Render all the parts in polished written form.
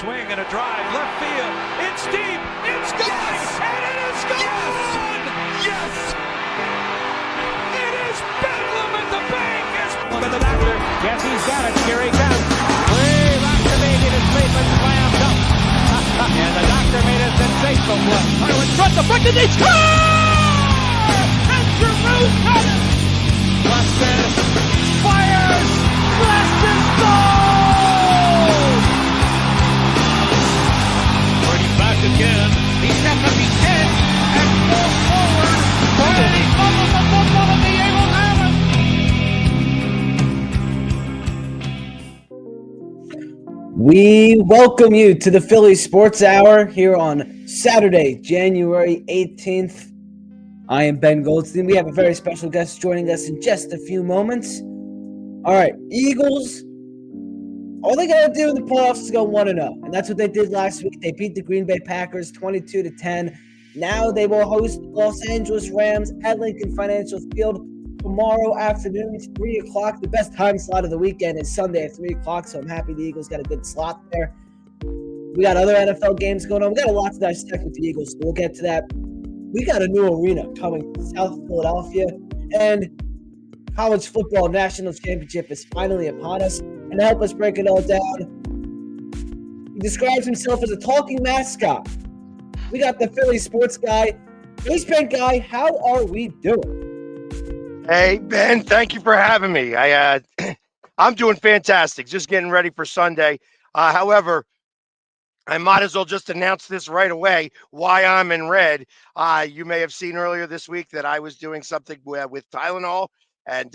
swing and a drive, left field. It's deep. It's gone. Yes! And it is gone. Yes! It is bedlam at the bank. To the doctor. Yes, he's got it. Here he comes. Way back to me. It is safe and slammed up. And the doctor made a sensational play. In front, the foot, and they score! And Giroux got it. Weston fires. Weston goal! Brady back again. He's got to be 10 and goes forward. And he fumbles the football, and the Eagles have it. We welcome you to the Philly Sports Hour here on Saturday, January 18th. I am Ben Goldstein. We have a very special guest joining us in just a few moments. All right, Eagles, all they got to do in the playoffs is go 1-0, and that's what they did last week. They beat the Green Bay Packers 22-10. Now they will host the Los Angeles Rams at Lincoln Financial Field tomorrow afternoon, 3 o'clock. The best time slot of the weekend is Sunday at 3 o'clock, so I'm happy the Eagles got a good slot there. We got other NFL games going on. We got a lot to dissect with the Eagles, so we'll get to that. We got a new arena coming to South Philadelphia, and college football national championship is finally upon us. And to help us break it all down, he describes himself as a talking mascot. We got the Philly sports guy, Face Paint Guy. How are we doing? Hey, Ben, thank you for having me. I'm doing fantastic. Just getting ready for Sunday. However, I might as well just announce this right away why I'm in red. You may have seen earlier this week that I was doing something with Tylenol, and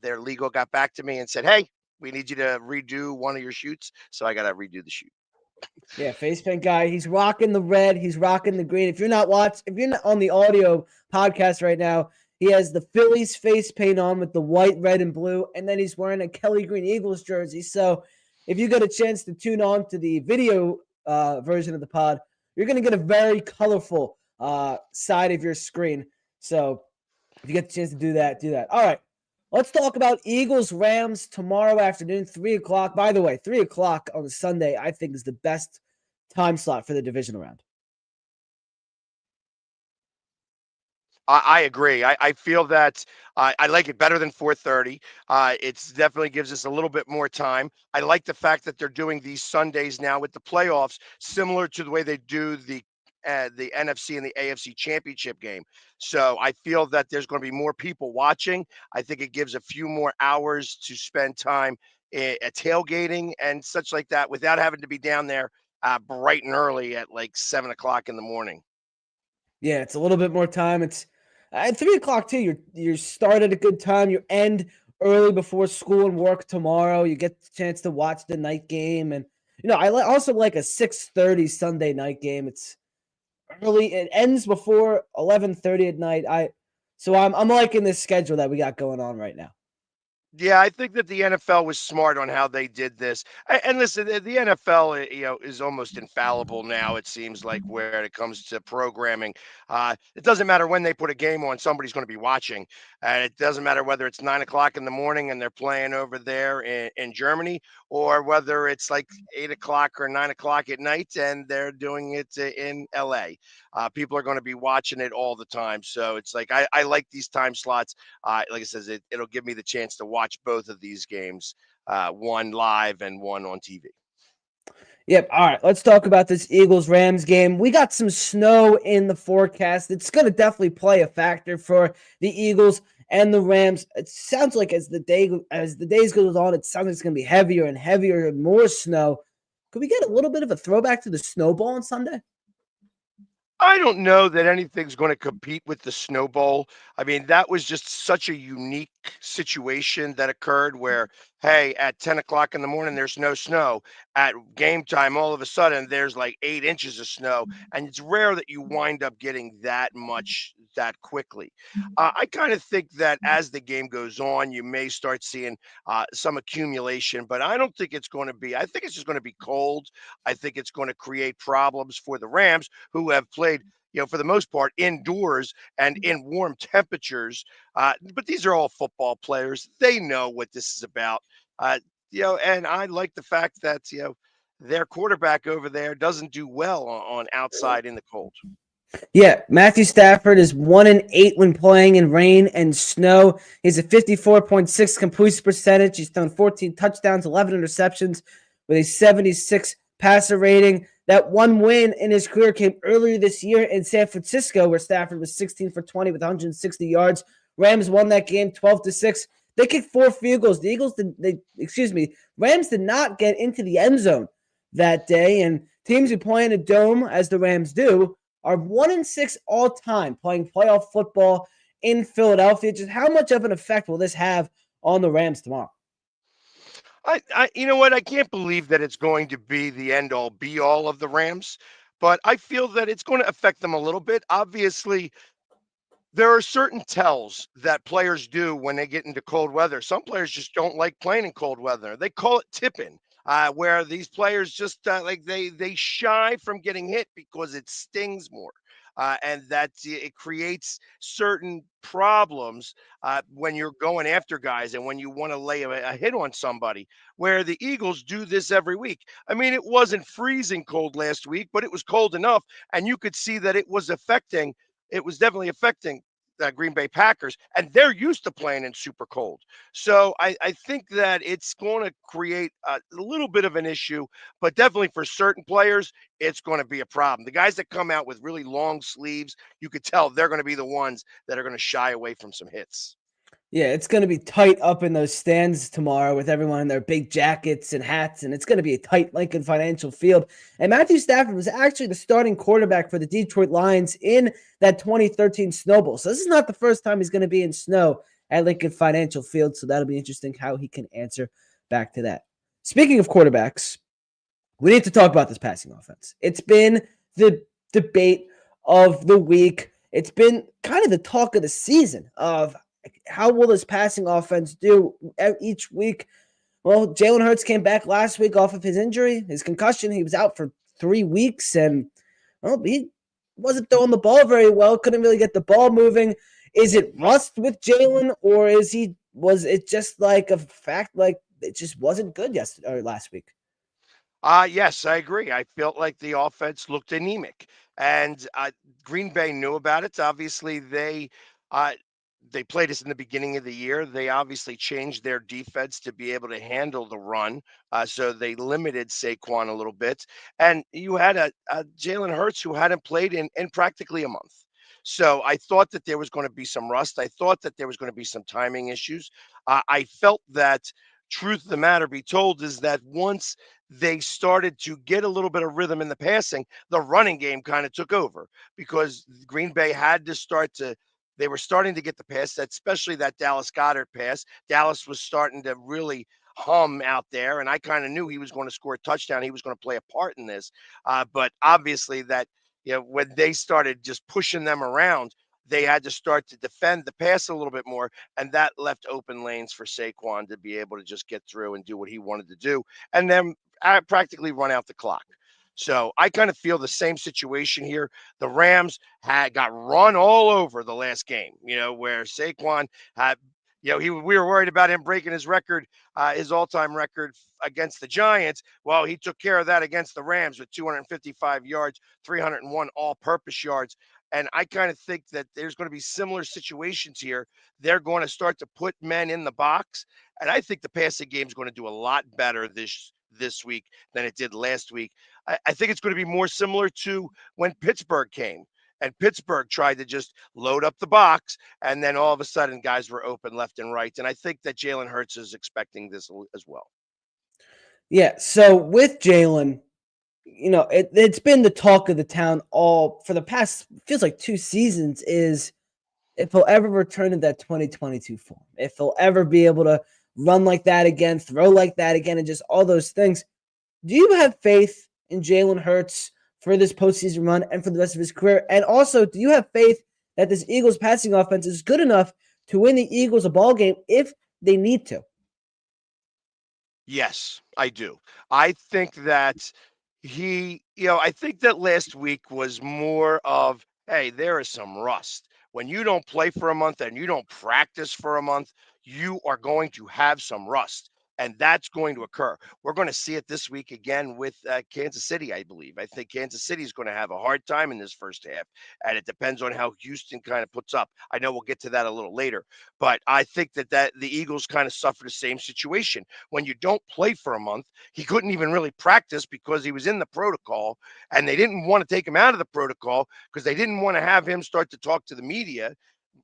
their legal got back to me and said, hey, we need you to redo one of your shoots. So I got to redo the shoot. Yeah, Face Paint Guy. He's rocking the red. He's rocking the green. If you're not on the audio podcast right now, he has the Phillies face paint on with the white, red, and blue, and then he's wearing a Kelly Green Eagles jersey. So if you get a chance to tune on to the video version of the pod, you're going to get a very colorful side of your screen. So if you get the chance to do that, do that. All right, let's talk about Eagles-Rams tomorrow afternoon, 3 o'clock. By the way, 3 o'clock on Sunday, I think, is the best time slot for the divisional round. I agree. I feel that I like it better than 4:30. It definitely gives us a little bit more time. I like the fact that they're doing these Sundays now with the playoffs, similar to the way they do the NFC and the AFC championship game. So I feel that there's going to be more people watching. I think it gives a few more hours to spend time at tailgating and such like that without having to be down there bright and early at like 7 o'clock in the morning. Yeah, it's a little bit more time. It's at 3 o'clock too. You start at a good time. You end early before school and work tomorrow. You get the chance to watch the night game, and I also like a 6:30 Sunday night game. It's early. It ends before 11:30 at night. I'm liking this schedule that we got going on right now. Yeah, I think that the NFL was smart on how they did this. And listen, the NFL, is almost infallible now. It seems like where it comes to programming, it doesn't matter when they put a game on, somebody's going to be watching, and it doesn't matter whether it's 9 o'clock in the morning and they're playing over there in Germany, or whether it's like 8 o'clock or 9 o'clock at night and they're doing it in LA. People are going to be watching it all the time. So it's like I like these time slots. Like I said, it'll give me the chance to watch both of these games, one live and one on TV. Yep. All right. Let's talk about this Eagles-Rams game. We got some snow in the forecast. It's going to definitely play a factor for the Eagles and the Rams. It sounds like as the days goes on, it sounds like it's going to be heavier and heavier and more snow. Could we get a little bit of a throwback to the snowball on Sunday? I don't know that anything's going to compete with the Snow Bowl. I mean, that was just such a unique situation that occurred where, hey, at 10 o'clock in the morning, there's no snow. At game time, all of a sudden, there's like 8 inches of snow. And it's rare that you wind up getting that much that quickly. I kind of think that as the game goes on, you may start seeing some accumulation, but I don't think it's going to be. I think it's just going to be cold. I think it's going to create problems for the Rams, who have played, for the most part, indoors and in warm temperatures. But these are all football players. They know what this is about. And I like the fact that, their quarterback over there doesn't do well on outside in the cold. Yeah, Matthew Stafford is 1-8 when playing in rain and snow. He's a 54.6 completion percentage. He's thrown 14 touchdowns, 11 interceptions with a 76 passer rating. That one win in his career came earlier this year in San Francisco, where Stafford was 16 for 20 with 160 yards. Rams won that game 12-6. They kicked 4 field goals. Rams did not get into the end zone that day, and teams who play in a dome, as the Rams do, are 1-6 all time playing playoff football in Philadelphia. Just how much of an effect will this have on the Rams tomorrow? You know what? I can't believe that it's going to be the end all be all of the Rams, but I feel that it's going to affect them a little bit. Obviously, there are certain tells that players do when they get into cold weather. Some players just don't like playing in cold weather. They call it tipping, where these players just like they shy from getting hit because it stings more, and that it creates certain problems when you're going after guys and when you want to lay a hit on somebody. Where the Eagles do this every week. I mean, it wasn't freezing cold last week, but it was cold enough, and you could see that it was affecting it was definitely affecting the Green Bay Packers, and they're used to playing in super cold. So I think that it's going to create a little bit of an issue, but definitely for certain players, it's going to be a problem. The guys that come out with really long sleeves, you could tell they're going to be the ones that are going to shy away from some hits. Yeah, it's going to be tight up in those stands tomorrow with everyone in their big jackets and hats, and it's going to be a tight Lincoln Financial Field. And Matthew Stafford was actually the starting quarterback for the Detroit Lions in that 2013 Snow Bowl. So this is not the first time he's going to be in snow at Lincoln Financial Field, so that'll be interesting how he can answer back to that. Speaking of quarterbacks, we need to talk about this passing offense. It's been the debate of the week. It's been kind of the talk of the season of how will this passing offense do each week? Well, Jalen Hurts came back last week off of his injury, his concussion. He was out for 3 weeks, and well, he wasn't throwing the ball very well. Couldn't really get the ball moving. Is it rust with Jalen, or was it just like a fact, like it just wasn't good yesterday or last week? Yes, I agree. I felt like the offense looked anemic, and Green Bay knew about it. Obviously, uh, they played us in the beginning of the year. They obviously changed their defense to be able to handle the run, so they limited Saquon a little bit. And you had a Jalen Hurts who hadn't played in practically a month. So I thought that there was going to be some rust. I thought that there was going to be some timing issues. I felt that truth of the matter be told is that once they started to get a little bit of rhythm in the passing, the running game kind of took over because Green Bay had to start to they were starting to get the pass, especially that Dallas Goedert pass. Dallas was starting to really hum out there, and I kind of knew he was going to score a touchdown. He was going to play a part in this. But obviously, that when they started just pushing them around, they had to start to defend the pass a little bit more, and that left open lanes for Saquon to be able to just get through and do what he wanted to do, and then practically run out the clock. So I kind of feel the same situation here. The Rams had got run all over the last game, where Saquon had, we were worried about him breaking his record, his all-time record against the Giants. Well, he took care of that against the Rams with 255 yards, 301 all-purpose yards. And I kind of think that there's going to be similar situations here. They're going to start to put men in the box, and I think the passing game is going to do a lot better this week than it did last week. I think it's going to be more similar to when Pittsburgh came and Pittsburgh tried to just load up the box, and then all of a sudden guys were open left and right. And I think that Jalen Hurts is expecting this as well. Yeah, so with Jalen, it's been the talk of the town all for the past, feels like 2 seasons, is if he'll ever return to that 2022 form, if he'll ever be able to run like that again, throw like that again, and just all those things. Do you have faith in Jalen Hurts for this postseason run and for the rest of his career? And also, do you have faith that this Eagles passing offense is good enough to win the Eagles a ball game if they need to? Yes, I do. I think that I think that last week was more of, hey, there is some rust. When you don't play for a month and you don't practice for a month, you are going to have some rust. And that's going to occur. We're going to see it this week again with Kansas City, I believe. I think Kansas City is going to have a hard time in this first half, and it depends on how Houston kind of puts up. I know we'll get to that a little later, but I think that the Eagles kind of suffer the same situation. When you don't play for a month, he couldn't even really practice because he was in the protocol, and they didn't want to take him out of the protocol because they didn't want to have him start to talk to the media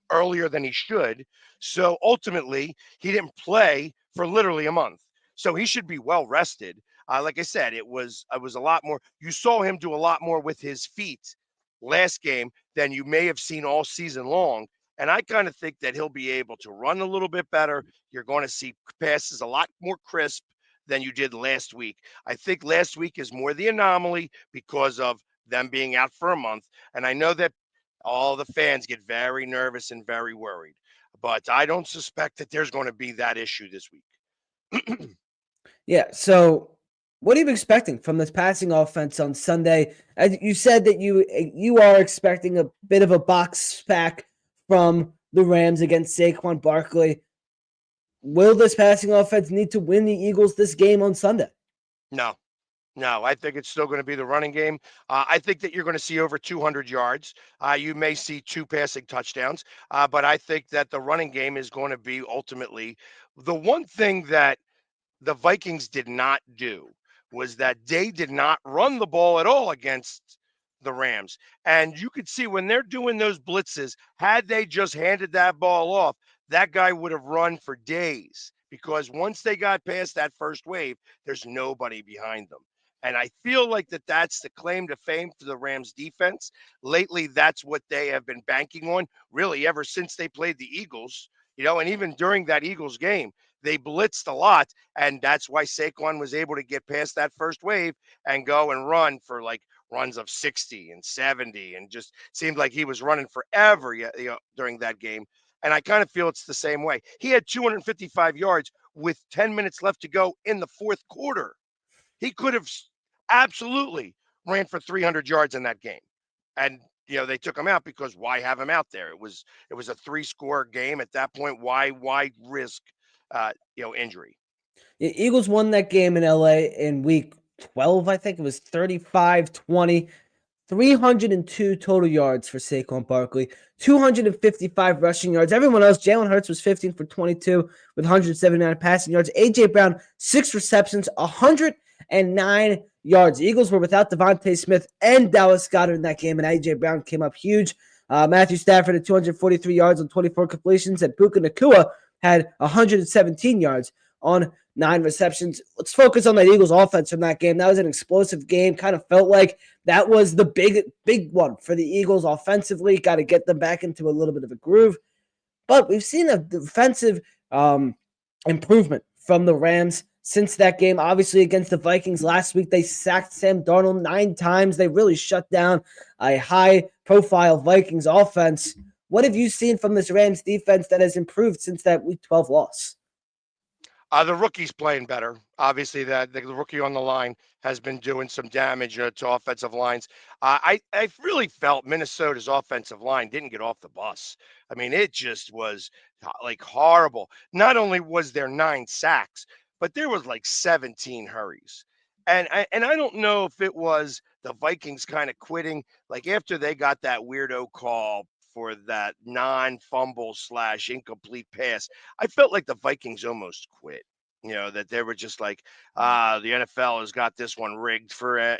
earlier than he should. So ultimately, he didn't play for literally a month. So he should be well rested. Like I said, it was a lot more. You saw him do a lot more with his feet last game than you may have seen all season long. And I kind of think that he'll be able to run a little bit better. You're going to see passes a lot more crisp than you did last week. I think last week is more the anomaly because of them being out for a month. And I know that all the fans get very nervous and very worried. But I don't suspect that there's going to be that issue this week. Yeah. So, what are you expecting from this passing offense on Sunday? As you said that you are expecting a bit of a box pack from the Rams against Saquon Barkley. Will this passing offense need to win the Eagles this game on Sunday? No, no, I think it's still going to be the running game. I think that you're going to see over 200 yards. You may see 2 passing touchdowns, but I think that the running game is going to be ultimately the one thing that the Vikings did not do was that they did not run the ball at all against the Rams. And you could see when they're doing those blitzes, had they just handed that ball off, that guy would have run for days because once they got past that first wave, there's nobody behind them. And I feel like that's the claim to fame for the Rams defense. Lately, that's what they have been banking on, really, ever since they played the Eagles, and even during that Eagles game, they blitzed a lot. And that's why Saquon was able to get past that first wave and go and run for like runs of 60 and 70 and just seemed like he was running forever during that game. And I kind of feel it's the same way. He had 255 yards with 10 minutes left to go in the fourth quarter. He could have absolutely ran for 300 yards in that game. And they took him out because why have him out there? It was a 3-score game at that point. Why risk injury? Eagles won that game in LA in week 12, I think it was 35-20. 302 total yards for Saquon Barkley, 255 rushing yards. Everyone else, Jalen Hurts was 15 for 22 with 179 passing yards. A.J. Brown, 6 receptions, 109 yards. The Eagles were without Devontae Smith and Dallas Goedert in that game, and A.J. Brown came up huge. Matthew Stafford had 243 yards on 24 completions, and Puka Nacua had 117 yards on 9 receptions. Let's focus on that Eagles offense from that game. That was an explosive game. Kind of felt like that was the big one for the Eagles offensively. Got to get them back into a little bit of a groove. But we've seen a defensive improvement from the Rams since that game. Obviously, against the Vikings last week, they sacked Sam Darnold 9 times. They really shut down a high-profile Vikings offense. What have you seen from this Rams defense that has improved since that Week 12 loss? The rookie's playing better. Obviously, the rookie on the line has been doing some damage to offensive lines. I really felt Minnesota's offensive line didn't get off the bus. I mean, it just was like horrible. Not only was there 9 sacks, but there was like 17 hurries. And I don't know if it was the Vikings kind of quitting, like after they got that weirdo call for that non-fumble / incomplete pass. I felt like the Vikings almost quit. That they were just like, the NFL has got this one rigged for, and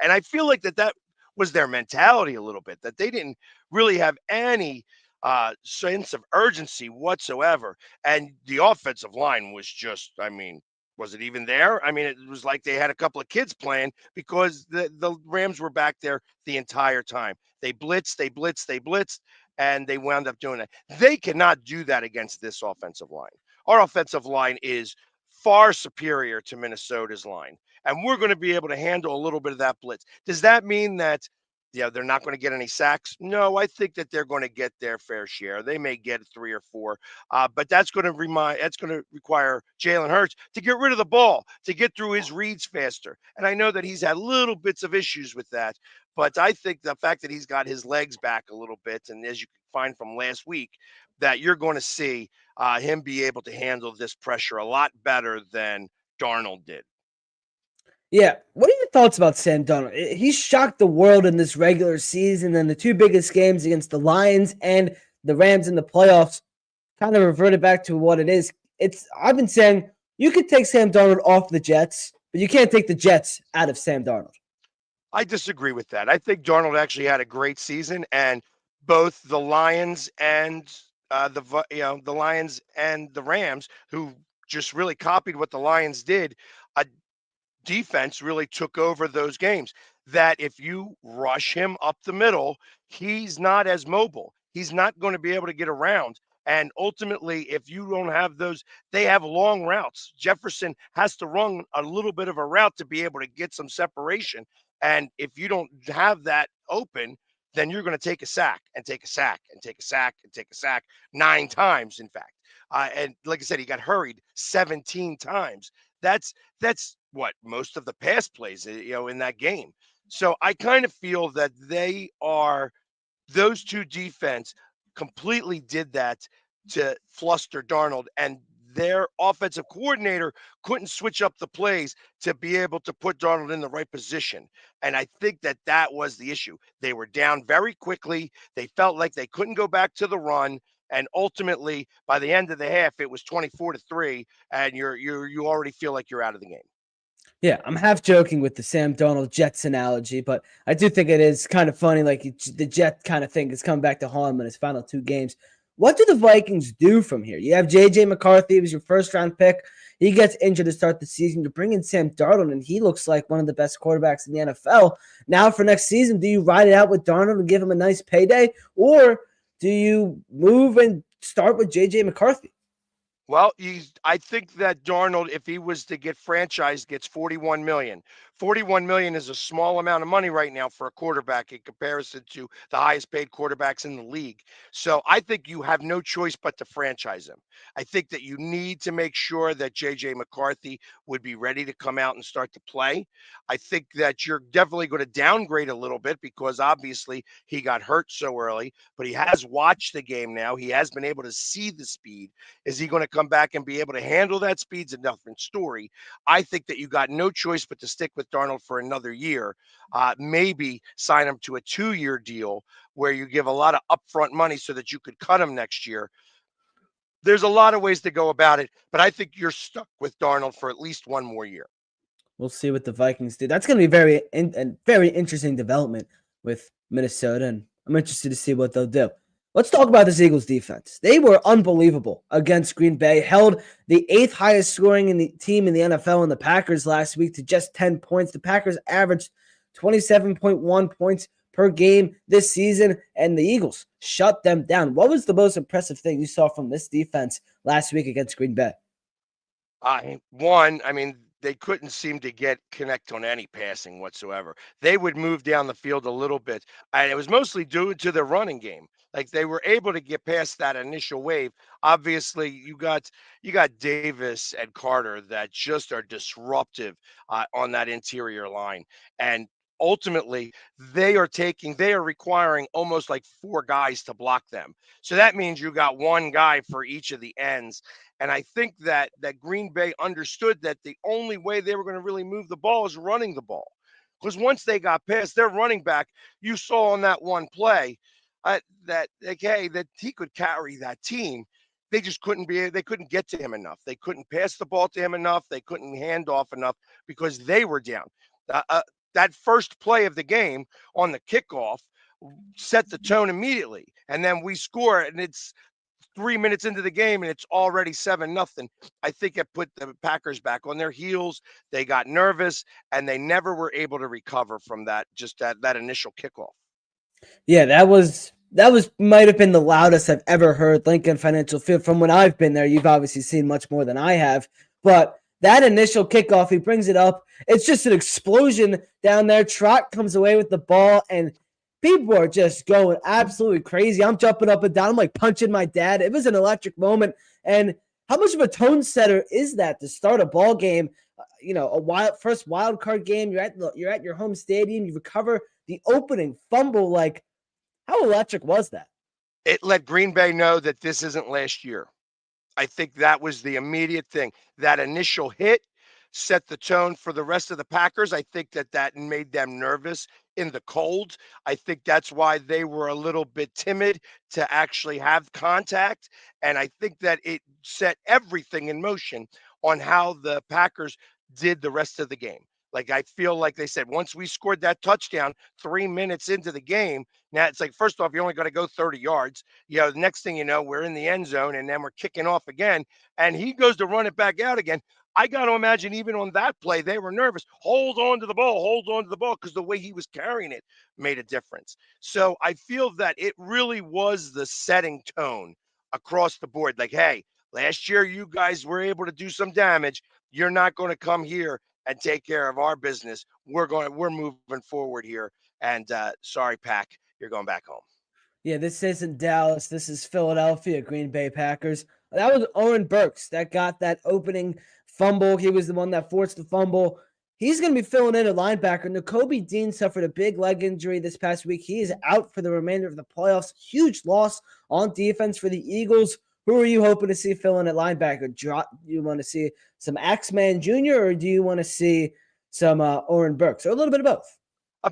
I feel like that was their mentality a little bit, that they didn't really have any sense of urgency whatsoever. And the offensive line was just, I mean, was it even there? I mean, it was like they had a couple of kids playing because the Rams were back there the entire time. They blitzed, and they wound up doing that. They cannot do that against this offensive line. Our offensive line is far superior to Minnesota's line, and we're going to be able to handle a little bit of that blitz. Does that mean that they're not going to get any sacks? No, I think that they're going to get their fair share. They may get 3 or 4, but that's going to require Jalen Hurts to get rid of the ball, to get through his reads faster. And I know that he's had little bits of issues with that, but I think the fact that he's got his legs back a little bit, and as you can find from last week, that you're going to see him be able to handle this pressure a lot better than Darnold did. Yeah. What are your thoughts about Sam Darnold? He shocked the world in this regular season, and the two biggest games against the Lions and the Rams in the playoffs kind of reverted back to what it is. I've been saying you could take Sam Darnold off the Jets, but you can't take the Jets out of Sam Darnold. I disagree with that. I think Darnold actually had a great season, and both the Lions and the Lions and the Rams, who just really copied what the Lions did, a defense really took over those games. That if you rush him up the middle, he's not as mobile. He's not going to be able to get around. And ultimately, if you don't have those, they have long routes. Jefferson has to run a little bit of a route to be able to get some separation. And if you don't have that open, then you're going to take a sack and take a sack and take a sack and take a sack 9 times, in fact. And like I said, he got hurried 17 times. That's what most of the pass plays, in that game. So I kind of feel that those two defense completely did that to fluster Darnold, and their offensive coordinator couldn't switch up the plays to be able to put Darnold in the right position. And I think that was the issue. They were down very quickly. They felt like they couldn't go back to the run. And ultimately, by the end of the half, it was 24-3, and you already feel like you're out of the game. Yeah, I'm half joking with the Sam Darnold Jets analogy, but I do think it is kind of funny. Like the Jet kind of thing is coming back to haunt him in his final 2 games. What do the Vikings do from here? You have J.J. McCarthy, he was your first-round pick. He gets injured to start the season. You bring in Sam Darnold, and he looks like one of the best quarterbacks in the NFL. Now for next season, do you ride it out with Darnold and give him a nice payday, or do you move and start with J.J. McCarthy? Well, I think that Darnold, if he was to get franchised, gets $41 million. $41 million is a small amount of money right now for a quarterback in comparison to the highest paid quarterbacks in the league. So I think you have no choice but to franchise him. I think that you need to make sure that JJ McCarthy would be ready to come out and start to play. I think that you're definitely going to downgrade a little bit because obviously he got hurt so early, but he has watched the game now. He has been able to see the speed. Is he going to come back and be able to handle that? Speed's a different story. I think that you got no choice but to stick with Darnold for another year, maybe sign him to a 2-year deal where you give a lot of upfront money so that you could cut him next year. There's a lot of ways to go about it, but I think you're stuck with Darnold for at least 1 more year. We'll see what the Vikings do. That's going to be a very interesting development with Minnesota, and I'm interested to see what they'll do. Let's talk about this Eagles defense. They were unbelievable against Green Bay, held the 8th highest scoring team in the NFL in the Packers last week to just 10 points. The Packers averaged 27.1 points per game this season, and the Eagles shut them down. What was the most impressive thing you saw from this defense last week against Green Bay? They couldn't seem to connect on any passing whatsoever. They would move down the field a little bit, and it was mostly due to their running game. Like they were able to get past that initial wave. Obviously, you got Davis and Carter that just are disruptive on that interior line, and ultimately they are requiring almost like 4 guys to block them. So that means you got 1 guy for each of the ends. And I think that Green Bay understood that the only way they were going to really move the ball is running the ball. Because once they got past their running back, you saw on that one play that he could carry that team. They just couldn't get to him enough. They couldn't pass the ball to him enough. They couldn't hand off enough because they were down. That first play of the game on the kickoff set the tone immediately. And then we score, and it's 3 minutes into the game, and it's already 7-0. I think it put the Packers back on their heels. They got nervous, and they never were able to recover from that initial kickoff. Yeah, that might have been the loudest I've ever heard Lincoln Financial Field. From when I've been there, you've obviously seen much more than I have. But that initial kickoff, he brings it up. It's just an explosion down there. Trot comes away with the ball, and people are just going absolutely crazy. I'm jumping up and down. I'm like punching my dad. It was an electric moment. And how much of a tone setter is that to start a ball game? First wild card game. You're at your home stadium. You recover the opening fumble. Like, how electric was that? It let Green Bay know that this isn't last year. I think that was the immediate thing. That initial hit set the tone for the rest of the Packers. I think that that made them nervous in the cold. I think that's why they were a little bit timid to actually have contact. And I think that it set everything in motion on how the Packers did the rest of the game. Like, I feel like they said, once we scored that touchdown 3 minutes into the game, now it's like, first off, you only got to go 30 yards. The next thing you know, we're in the end zone and then we're kicking off again. And he goes to run it back out again. I got to imagine even on that play, they were nervous. Hold on to the ball, because the way he was carrying it made a difference. So I feel that it really was the setting tone across the board. Like, hey, last year you guys were able to do some damage. You're not going to come here and take care of our business. We're moving forward here. And sorry, Pack, you're going back home. Yeah, this isn't Dallas. This is Philadelphia, Green Bay Packers. That was Oren Burks that got that opening fumble. He was the one that forced the fumble. He's going to be filling in a linebacker. Nakobe Dean suffered a big leg injury this past week. He is out for the remainder of the playoffs. Huge loss on defense for the Eagles. Who are you hoping to see fill in at linebacker? Do you want to see some Axeman Jr. or do you want to see some Oren Burks, or a little bit of both?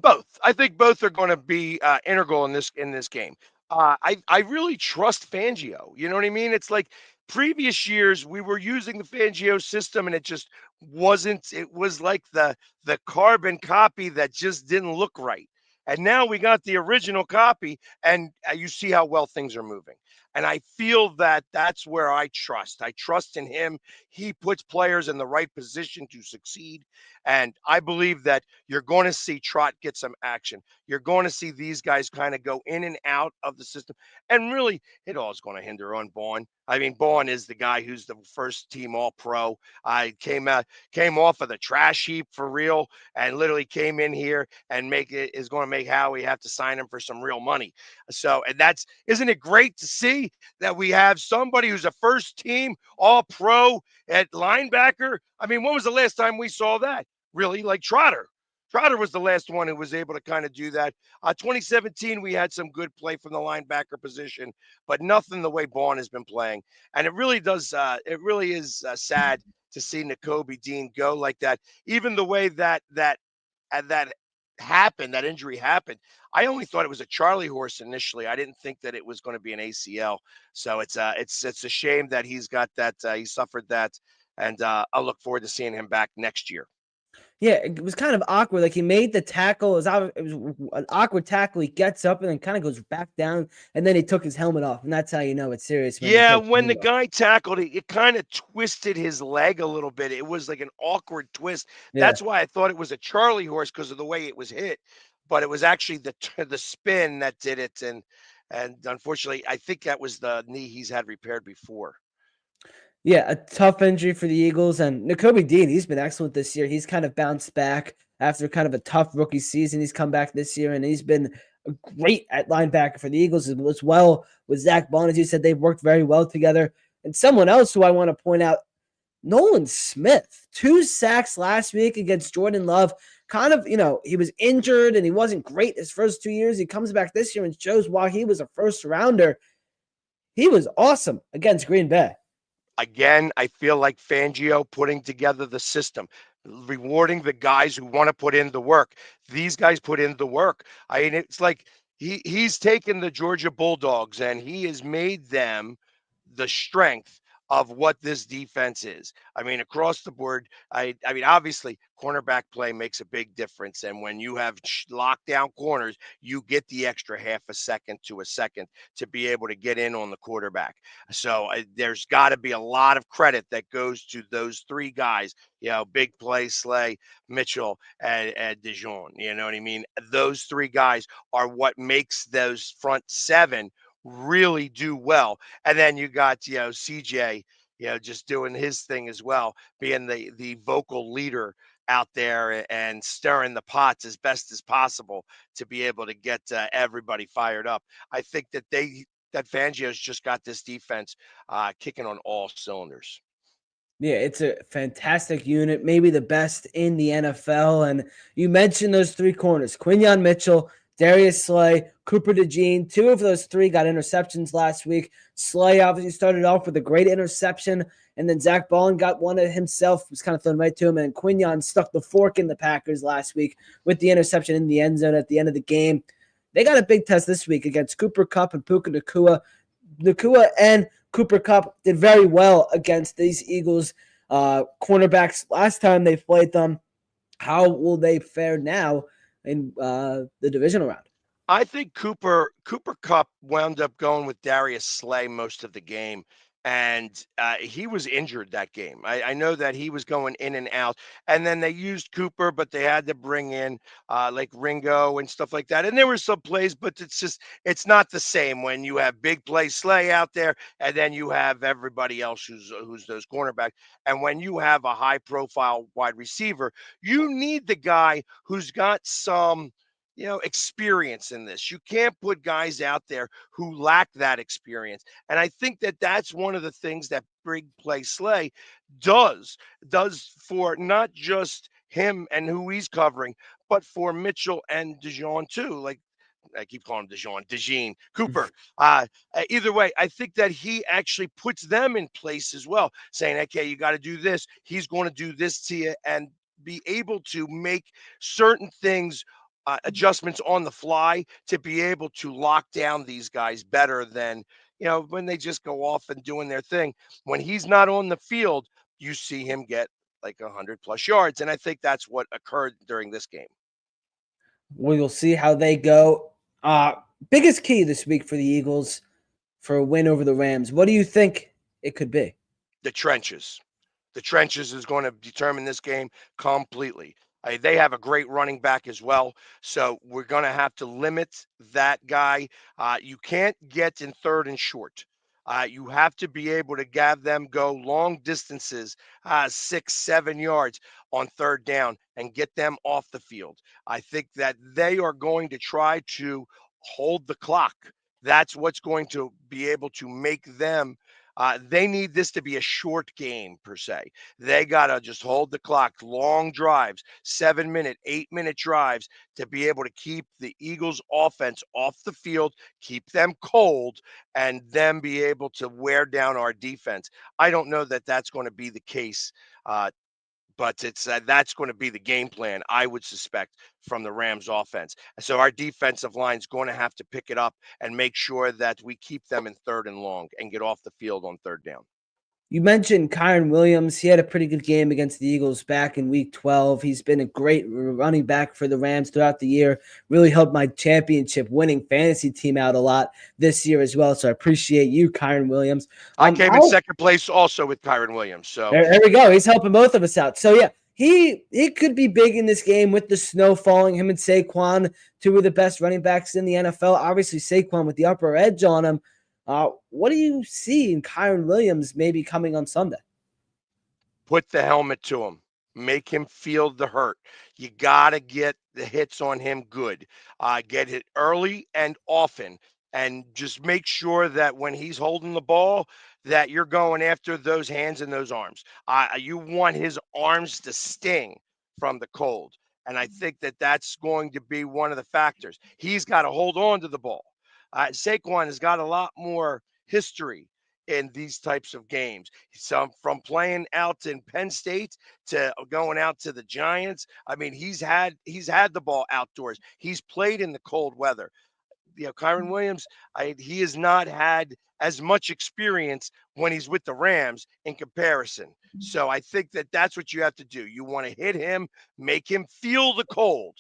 Both. I think both are going to be integral in this game. I really trust Fangio. You know what I mean? It's like previous years we were using the Fangio system and it just wasn't. It was like the carbon copy that just didn't look right. And now we got the original copy, and you see how well things are moving. And I feel that that's where I trust. I trust in him. He puts players in the right position to succeed. And I believe that you're going to see Trot get some action. You're going to see these guys kind of go in and out of the system. And really, it all is going to hinder on Bourne. I mean, Bourne is the guy who's the first team All Pro. I came off of the trash heap for real, and literally came in here and is going to make Howie have to sign him for some real money. So, and isn't it great to see that we have somebody who's a first team All Pro at linebacker? I mean, when was the last time we saw that? Really, like Trotter. Trotter was the last one who was able to kind of do that. 2017, we had some good play from the linebacker position, but nothing the way Bourne has been playing. And it really does. It really is sad to see Nakobe Dean go like that. Even the way that happened, that injury happened. I only thought it was a Charlie horse initially. I didn't think that it was going to be an ACL. So it's a shame that he's got that. He suffered that, and I'll look forward to seeing him back next year. Yeah, it was kind of awkward. Like, he made the tackle. It was an awkward tackle. He gets up and then kind of goes back down, and then he took his helmet off, and that's how you know it's serious. Yeah, when the guy tackled it kind of twisted his leg a little bit. It was like an awkward twist. Yeah. That's why I thought it was a Charlie horse, because of the way it was hit. But it was actually the spin that did it, and unfortunately, I think that was the knee he's had repaired before. Yeah, a tough injury for the Eagles. And Nakobe Dean, he's been excellent this year. He's kind of bounced back after kind of a tough rookie season. He's come back this year, and he's been great at linebacker for the Eagles as well with Zach Bond. As you said, they've worked very well together. And someone else who I want to point out, Nolan Smith, 2 sacks last week against Jordan Love. Kind of, he was injured and he wasn't great his first 2 years. He comes back this year and shows why he was a first rounder. He was awesome against Green Bay. Again, I feel like Fangio putting together the system, rewarding the guys who want to put in the work. These guys put in the work. I mean, it's like he's taken the Georgia Bulldogs and he has made them the strength of what this defense is. I mean, across the board, I mean, obviously, cornerback play makes a big difference. And when you have lockdown corners, you get the extra half a second to a second to be able to get in on the quarterback. So there's got to be a lot of credit that goes to those 3 guys, big play, Slay, Mitchell, and Dijon. You know what I mean? Those 3 guys are what makes those front 7 really do well. And then you got, CJ, just doing his thing as well, being the vocal leader out there and stirring the pots as best as possible to be able to get everybody fired up. I think that Fangio's just got this defense kicking on all cylinders. Yeah, it's a fantastic unit, maybe the best in the NFL. And you mentioned those 3 corners, Quinyon Mitchell, Darius Slay, Cooper DeJean. 2 of those 3 got interceptions last week. Slay obviously started off with a great interception, and then Zach Ballin got one of himself, was kind of thrown right to him, and Quinion stuck the fork in the Packers last week with the interception in the end zone at the end of the game. They got a big test this week against Cooper Kupp and Puka Nacua. Nacua and Cooper Kupp did very well against these Eagles cornerbacks last time they played them. How will they fare now in the divisional round? I think Cooper Kupp wound up going with Darius Slay most of the game, and he was injured that game. I know that he was going in and out, and then they used Cooper, but they had to bring in like Ringo and stuff like that. And there were some plays, but it's not the same when you have big play Slay out there, and then you have everybody else who's those cornerbacks. And when you have a high profile wide receiver, you need the guy who's got some experience in this. You can't put guys out there who lack that experience. And I think that that's one of the things that big play Slay does for not just him and who he's covering, but for Mitchell and DeJean too. Like I keep calling him DeJean Cooper. Either way, I think that he actually puts them in place as well, saying, okay, you got to do this. He's going to do this to you, and be able to make certain things adjustments on the fly to be able to lock down these guys better than when they just go off and doing their thing. When he's not on the field, you see him get like 100+ yards, and I think that's what occurred during this game. We'll see how they go. Biggest key this week for the Eagles for a win over the Rams. What do you think it could be? The trenches. The trenches is going to determine this game completely. They have a great running back as well, so we're going to have to limit that guy. You can't get in third and short. You have to be able to have them go long distances, 6-7 yards on third down, and get them off the field. I think that they are going to try to hold the clock. That's what's going to be able to make them. They need this to be a short game, per se. They got to just hold the clock, long drives, 7-minute, 8-minute drives to be able to keep the Eagles' offense off the field, keep them cold, and then be able to wear down our defense. I don't know that that's going to be the case, but that's going to be the game plan, I would suspect, from the Rams offense. So our defensive line is going to have to pick it up and make sure that we keep them in third and long and get off the field on third down. You mentioned Kyren Williams. He had a pretty good game against the Eagles back in week 12. He's been a great running back for the Rams throughout the year. Really helped my championship winning fantasy team out a lot this year as well. So I appreciate you, Kyren Williams. I came in second place also with Kyren Williams. So there we go. He's helping both of us out. So yeah, he could be big in this game with the snow falling. Him and Saquon, 2 of the best running backs in the NFL. Obviously Saquon with the upper edge on him. What do you see in Kyren Williams maybe coming on Sunday? Put the helmet to him. Make him feel the hurt. You got to get the hits on him good. Get it early and often. And just make sure that when he's holding the ball, that you're going after those hands and those arms. You want his arms to sting from the cold. And I think that that's going to be one of the factors. He's got to hold on to the ball. Saquon has got a lot more history in these types of games. So from playing out in Penn State to going out to the Giants, I mean, he's had the ball outdoors. He's played in the cold weather. Kyren Williams, he has not had as much experience when he's with the Rams in comparison. So I think that that's what you have to do. You want to hit him, make him feel the cold.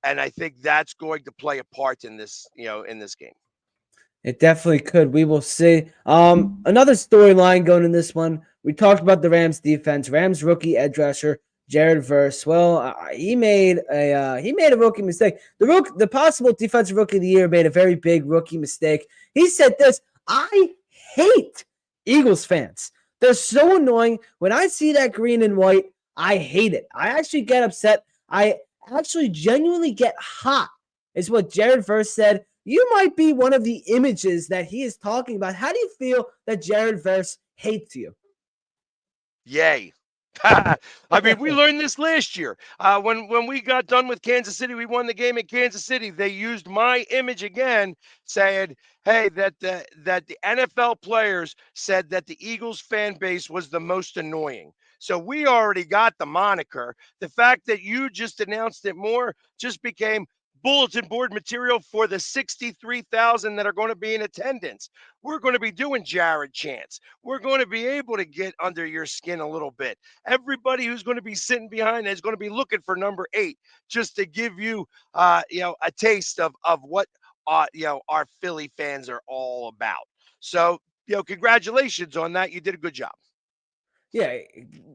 And I think that's going to play a part in this, in this game. It definitely could. We will see. Another storyline going in this one. We talked about the Rams defense. Rams rookie edge rusher Jared Verse. Well, he made a rookie mistake. The possible defensive rookie of the year made a very big rookie mistake. He said this: "I hate Eagles fans. They're so annoying. When I see that green and white, I hate it. I actually get upset. I actually genuinely get hot," is what Jared Verse said. You might be one of the images that he is talking about. How do you feel that Jared Verse hates you? Yay. I mean, we learned this last year. When we got done with Kansas City, we won the game in Kansas City. They used my image again, saying, "Hey, that the NFL players said that the Eagles fan base was the most annoying." So we already got the moniker. The fact that you just announced it more just became bulletin board material for the 63,000 that are going to be in attendance. We're going to be doing Jared chants. We're going to be able to get under your skin a little bit. Everybody who's going to be sitting behind is going to be looking for number 8, just to give you, a taste of what, our Philly fans are all about. So, congratulations on that. You did a good job. Yeah,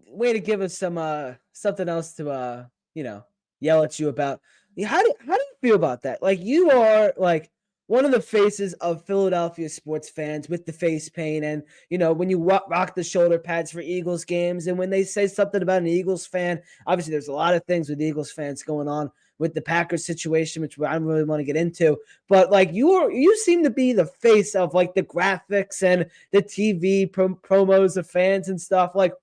way to give us some something else to yell at you about. Yeah, how do you feel about that? Like, you are like one of the faces of Philadelphia sports fans with the face paint, and when you rock the shoulder pads for Eagles games, and when they say something about an Eagles fan, obviously there's a lot of things with Eagles fans going on with the Packers situation, which I don't really want to get into. But like, you seem to be the face of like the graphics and the TV promos of fans and stuff. Like,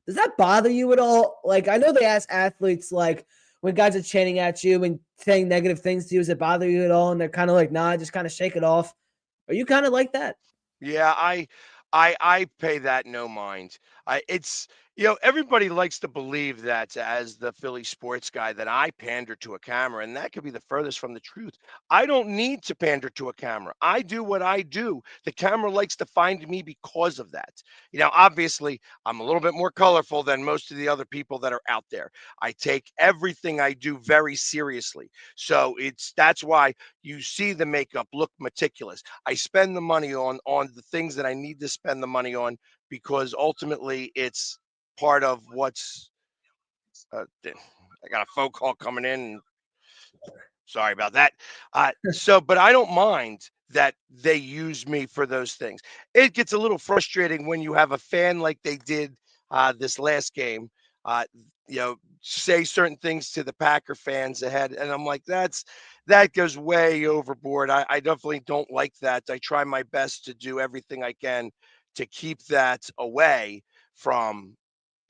does that bother you at all? Like, I know they ask athletes, like, when guys are chanting at you and saying negative things to you, does it bother you at all? And they're kind of like, nah, just kind of shake it off. Are you kind of like that? Yeah, I pay that no mind. It's everybody likes to believe that as the Philly sports guy that I pander to a camera, and that could be the furthest from the truth. I don't need to pander to a camera. I do what I do. The camera likes to find me because of that. Obviously, I'm a little bit more colorful than most of the other people that are out there. I take everything I do very seriously. So that's why you see the makeup look meticulous. I spend the money on the things that I need to spend the money on because ultimately it's part of what's. I got a phone call coming in. Sorry about that. But I don't mind that they use me for those things. It gets a little frustrating when you have a fan like they did this last game. Uh, say certain things to the Packer fans ahead, and I'm like, that goes way overboard. I definitely don't like that. I try my best to do everything I can to keep that away from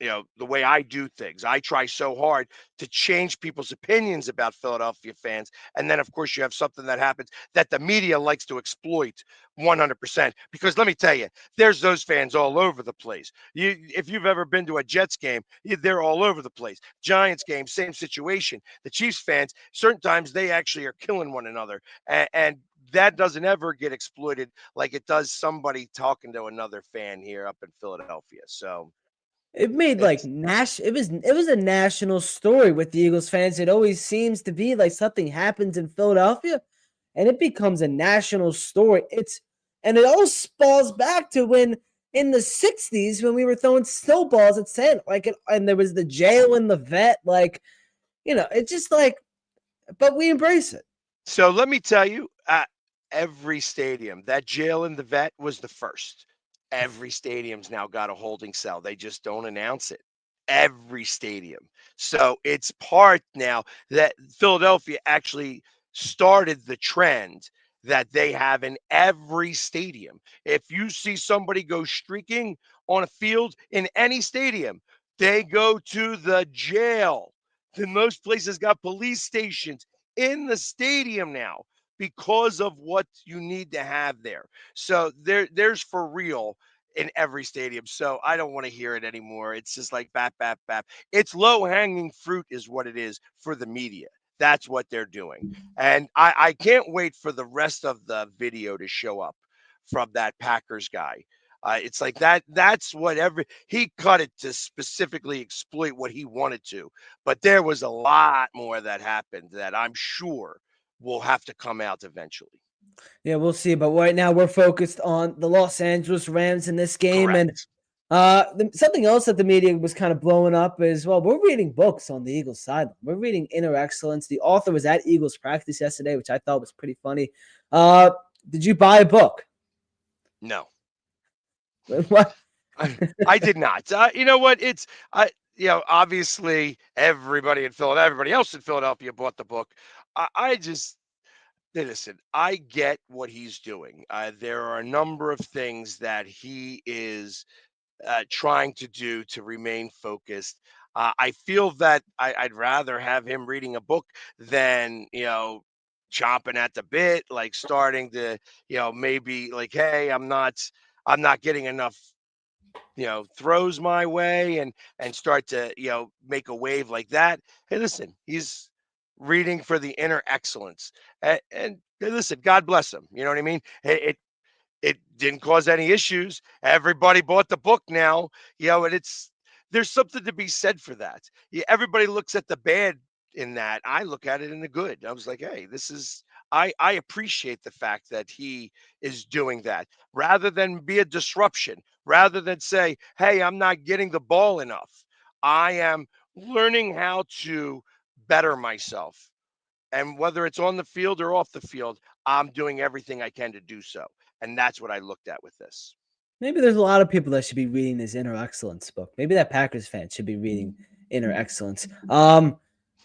the way I do things. I try so hard to change people's opinions about Philadelphia fans. And then, of course, you have something that happens that the media likes to exploit 100%. Because let me tell you, there's those fans all over the place. If you've ever been to a Jets game, they're all over the place. Giants game, same situation. The Chiefs fans, certain times they actually are killing one another. And that doesn't ever get exploited like it does somebody talking to another fan here up in Philadelphia. So It made like it's it was a national story with the Eagles fans. It always seems to be like something happens in Philadelphia and it becomes a national story. And it all falls back to when in the 60s when we were throwing snowballs at Santa, and there was the jail and the vet, it's just like, but we embrace it. So let me tell you, every stadium, that jail in the vet was the first. Every stadium's now got a holding cell. They just don't announce it. Every stadium. So it's part now that Philadelphia actually started the trend that they have in every stadium. If you see somebody go streaking on a field in any stadium, they go to the jail. Then most places got police stations in the stadium now because of what you need to have there. So there's for real in every stadium. So I don't want to hear it anymore. It's just like bap, bap, bap. It's low hanging fruit, is what it is for the media. That's what they're doing. And I can't wait for the rest of the video to show up from that Packers guy. It's like that's what he cut it to specifically exploit what he wanted to. But there was a lot more that happened that I'm sure will have to come out eventually. Yeah, we'll see. But right now we're focused on the Los Angeles Rams in this game. And Correct. something else that the media was kind of blowing up is, well, we're reading books on the Eagles side. We're reading Inner Excellence. The author was at Eagles practice yesterday, which I thought was pretty funny. Did you buy a book? No. What? I did not. You know what? Obviously everybody in Philadelphia, everybody else in Philadelphia bought the book. I just listen. I get what he's doing. There are a number of things that he is trying to do to remain focused. I feel that I'd rather have him reading a book than, chomping at the bit, like starting to, maybe like, hey, I'm not getting enough, throws my way and start to, make a wave like that. Hey, listen, he's reading for the inner excellence. And hey, listen, God bless him. You know what I mean? It didn't cause any issues. Everybody bought the book now, and there's something to be said for that. Yeah, everybody looks at the bad in that. I look at it in the good. I was like, hey, I appreciate the fact that he is doing that rather than be a disruption, rather than say, hey, I'm not getting the ball enough. I am learning how to better myself. And whether it's on the field or off the field, I'm doing everything I can to do so. And that's what I looked at with this. Maybe there's a lot of people that should be reading this Inner Excellence book. Maybe that Packers fan should be reading Inner Excellence.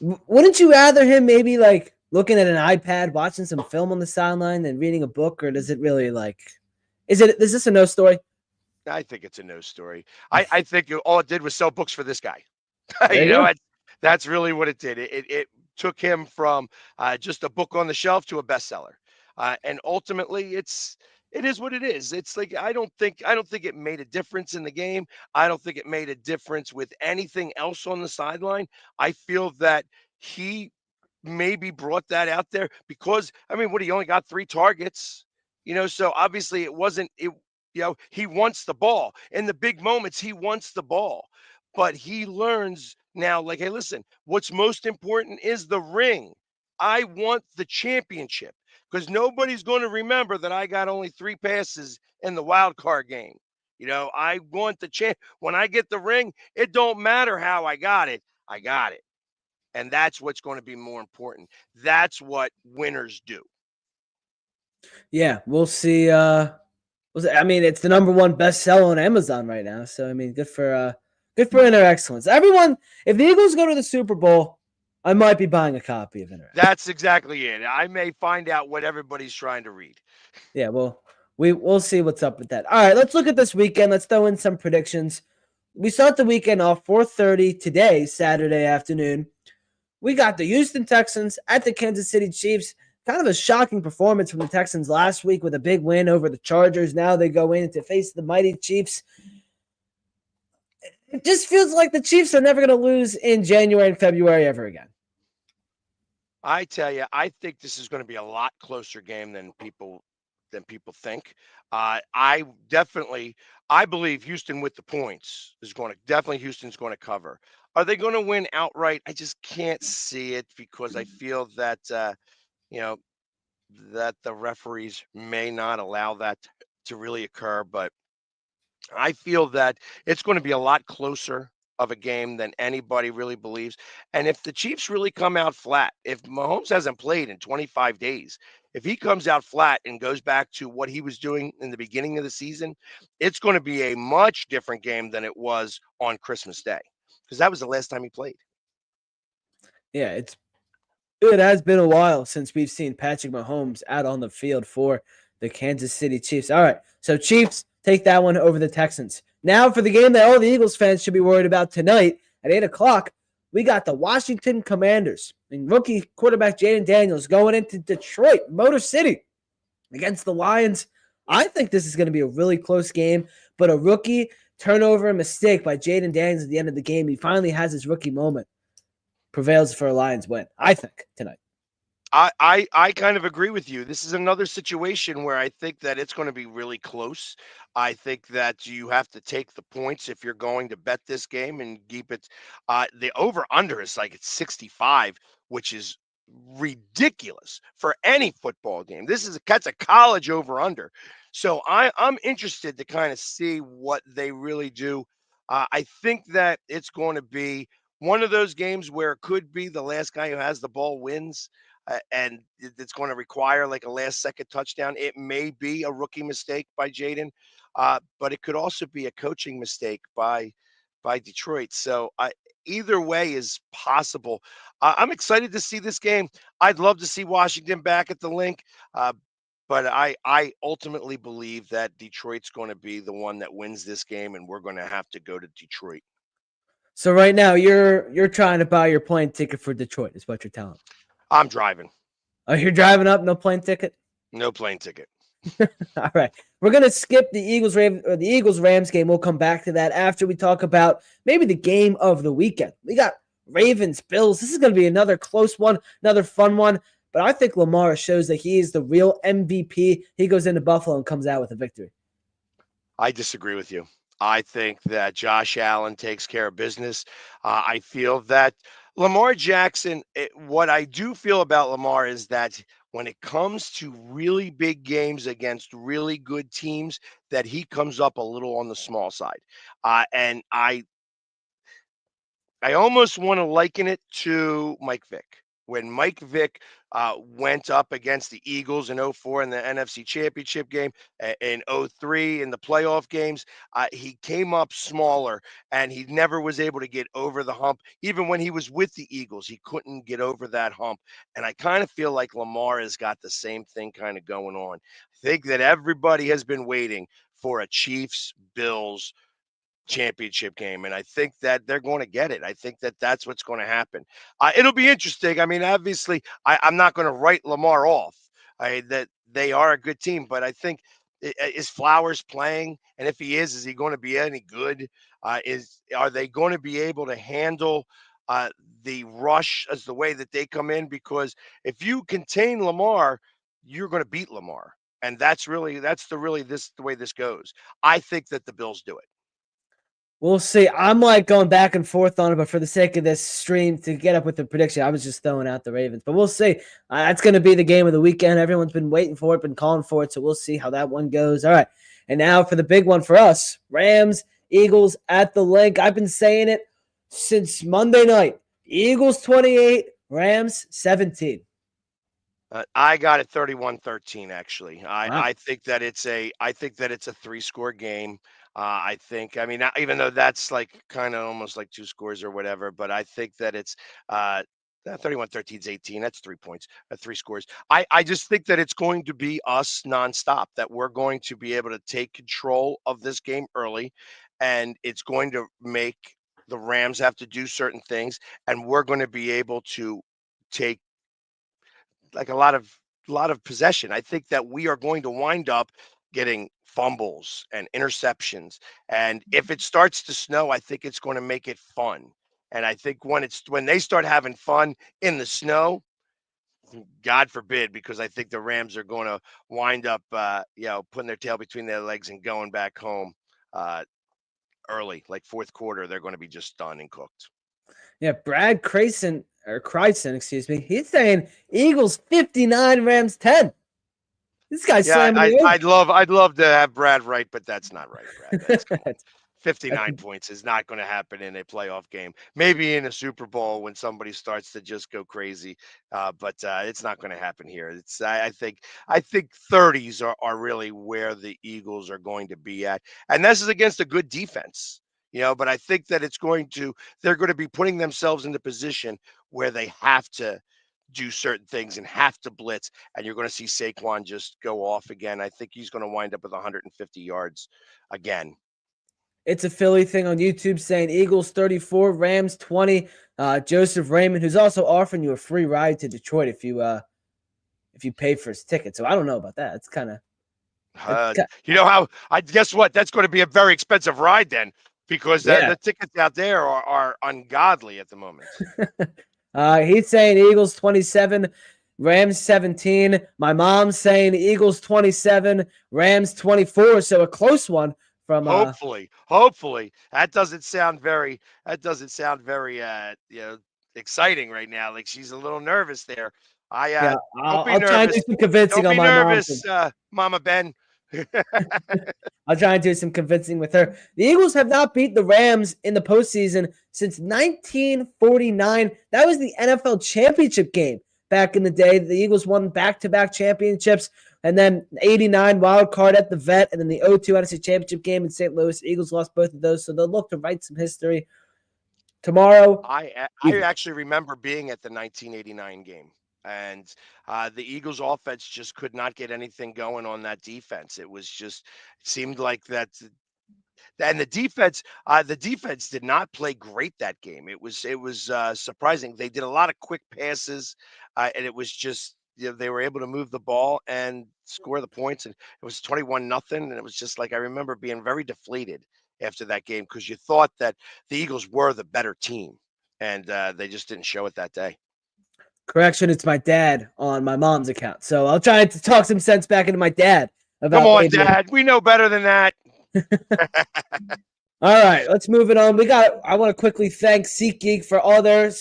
Wouldn't you rather him maybe like looking at an iPad, watching some film on the sideline, than reading a book, or does it really like? Is this a no story? I think it's a no story. I think all it did was sell books for this guy. There you go. That's really what it did. It took him from just a book on the shelf to a bestseller, and ultimately, it is what it is. It's like I don't think it made a difference in the game. I don't think it made a difference with anything else on the sideline. I feel that he maybe brought that out there because I mean, what he only got 3 targets, so obviously it wasn't it. He wants the ball in the big moments. He wants the ball, but he learns now. Like, hey, listen, what's most important is the ring. I want the championship because nobody's going to remember that I got only 3 passes in the wild card game. I want the champ. When I get the ring, it don't matter how I got it. I got it. And that's what's going to be more important. That's what winners do. Yeah, we'll see. I mean, it's the number one bestseller on Amazon right now. So I mean, good for Inner Excellence. Everyone, if the Eagles go to the Super Bowl, I might be buying a copy of Inner Excellence. That's exactly it. I may find out what everybody's trying to read. Yeah, well, we'll see what's up with that. All right, let's look at this weekend. Let's throw in some predictions. We start the weekend off 4:30 today, Saturday afternoon. We got the Houston Texans at the Kansas City Chiefs. Kind of a shocking performance from the Texans last week with a big win over the Chargers. Now they go in to face the mighty Chiefs. It just feels like the Chiefs are never going to lose in January and February ever again. I tell you, I think this is going to be a lot closer game than people think. I believe Houston with the points is Houston's going to cover. Are they going to win outright? I just can't see it because I feel that that the referees may not allow that to really occur. But I feel that it's going to be a lot closer of a game than anybody really believes. And if the Chiefs really come out flat, if Mahomes hasn't played in 25 days, if he comes out flat and goes back to what he was doing in the beginning of the season, it's going to be a much different game than it was on Christmas Day because that was the last time he played. Yeah, it has been a while since we've seen Patrick Mahomes out on the field for the Kansas City Chiefs. All right, so Chiefs take that one over the Texans. Now for the game that all the Eagles fans should be worried about tonight at 8 o'clock, we got the Washington Commanders and rookie quarterback Jayden Daniels going into Detroit, Motor City, against the Lions. I think this is going to be a really close game, but a rookie turnover and mistake by Jayden Daniels at the end of the game. He finally has his rookie moment. Prevails for a Lions win, I think, tonight. I kind of agree with you. This is another situation where I think that it's going to be really close. I think that you have to take the points if you're going to bet this game and keep it. The over under is like it's 65, which is ridiculous for any football game. That's a college over under. So I'm interested to kind of see what they really do. I think that it's going to be one of those games where it could be the last guy who has the ball wins. And it's going to require like a last second touchdown. It may be a rookie mistake by Jayden, but it could also be a coaching mistake by Detroit. So either way is possible. I'm excited to see this game. I'd love to see Washington back at the link. But I ultimately believe that Detroit's going to be the one that wins this game, and we're going to have to go to Detroit. So right now you're trying to buy your plane ticket for Detroit, is what you're telling me. I'm driving. Oh, you're driving up, no plane ticket? No plane ticket. All right. We're going to skip the Eagles Rams game. We'll come back to that after we talk about maybe the game of the weekend. We got Ravens Bills. This is going to be another close one, another fun one. But I think Lamar shows that he is the real MVP. He goes into Buffalo and comes out with a victory. I disagree with you. I think that Josh Allen takes care of business. I feel that Lamar Jackson, what I do feel about Lamar is that when it comes to really big games against really good teams, that he comes up a little on the small side. And I almost want to liken it to Mike Vick. When Mike Vick went up against the Eagles in '04 in the NFC Championship game, in '03 in the playoff games, he came up smaller and he never was able to get over the hump. Even when he was with the Eagles, he couldn't get over that hump. And I kind of feel like Lamar has got the same thing kind of going on. I think that everybody has been waiting for a Chiefs-Bills championship game, and I think that they're going to get it. I think that that's what's going to happen. It'll be interesting. I mean, obviously, I'm not going to write Lamar off. That they are a good team, but I think is Flowers playing, and if he is he going to be any good? Are they going to be able to handle the rush as the way that they come in? Because if you contain Lamar, you're going to beat Lamar, and that's the way this goes. I think that the Bills do it. We'll see. I'm like going back and forth on it, but for the sake of this stream to get up with the prediction, I was just throwing out the Ravens. But we'll see. That's going to be the game of the weekend. Everyone's been waiting for it, been calling for it, so we'll see how that one goes. All right. And now for the big one for us, Rams, Eagles at the link. I've been saying it since Monday night. Eagles 28, Rams 17. I got it 31-13 actually. Wow. I think that it's a 3-score game. I think, I mean, even though that's like kind of almost like 2 scores or whatever, but I think that it's 31-13 is 18. That's 3 points, 3 scores. I just think that it's going to be us nonstop, that we're going to be able to take control of this game early, and it's going to make the Rams have to do certain things, and we're going to be able to take like a lot of possession. I think that we are going to wind up getting fumbles and interceptions. And if it starts to snow, I think it's going to make it fun. And I think when they start having fun in the snow, God forbid, because I think the Rams are going to wind up, putting their tail between their legs and going back home early, like fourth quarter. They're going to be just done and cooked. Yeah, Brad Creason, excuse me. He's saying Eagles 59, Rams 10. This guy's slamming the I'd love to have Brad right, but that's not right, Brad. That's 59 points is not going to happen in a playoff game. Maybe in a Super Bowl when somebody starts to just go crazy, but it's not going to happen here. I think 30s are really where the Eagles are going to be at, and this is against a good defense. But I think that they're going to be putting themselves in the position where they have to do certain things and have to blitz, and you're going to see Saquon just go off again. I think he's going to wind up with 150 yards again. It's a Philly thing on YouTube saying Eagles 34, Rams 20. Joseph Raymond, who's also offering you a free ride to Detroit if you pay for his ticket. So I don't know about that. It's kind of guess what? That's going to be a very expensive ride then, because the tickets out there are ungodly at the moment. He's saying Eagles 27, Rams 17. My mom's saying Eagles 27, Rams 24. So a close one from hopefully. That doesn't sound very exciting right now. Like she's a little nervous there. I'll try and do some convincing don't on be my nervous, Mama Ben. I'll try and do some convincing with her. The Eagles have not beat the Rams in the postseason since 1949. That was the NFL championship game back in the day. The Eagles won back-to-back championships, and then 89 wild card at the Vet, and then the 0-2 NFC championship game in St. Louis. The Eagles lost both of those, so they'll look to write some history tomorrow. I actually remember being at the 1989 game. And the Eagles' offense just could not get anything going on that defense. It was just seemed like that. And the defense did not play great that game. It was surprising. They did a lot of quick passes, and it was just they were able to move the ball and score the points. And it was 21-0. And it was just like I remember being very deflated after that game because you thought that the Eagles were the better team, and they just didn't show it that day. Correction, it's my dad on my mom's account. So I'll try to talk some sense back into my dad about. Come on, Dad. We know better than that. All right, let's move it on. I want to quickly thank SeatGeek for all their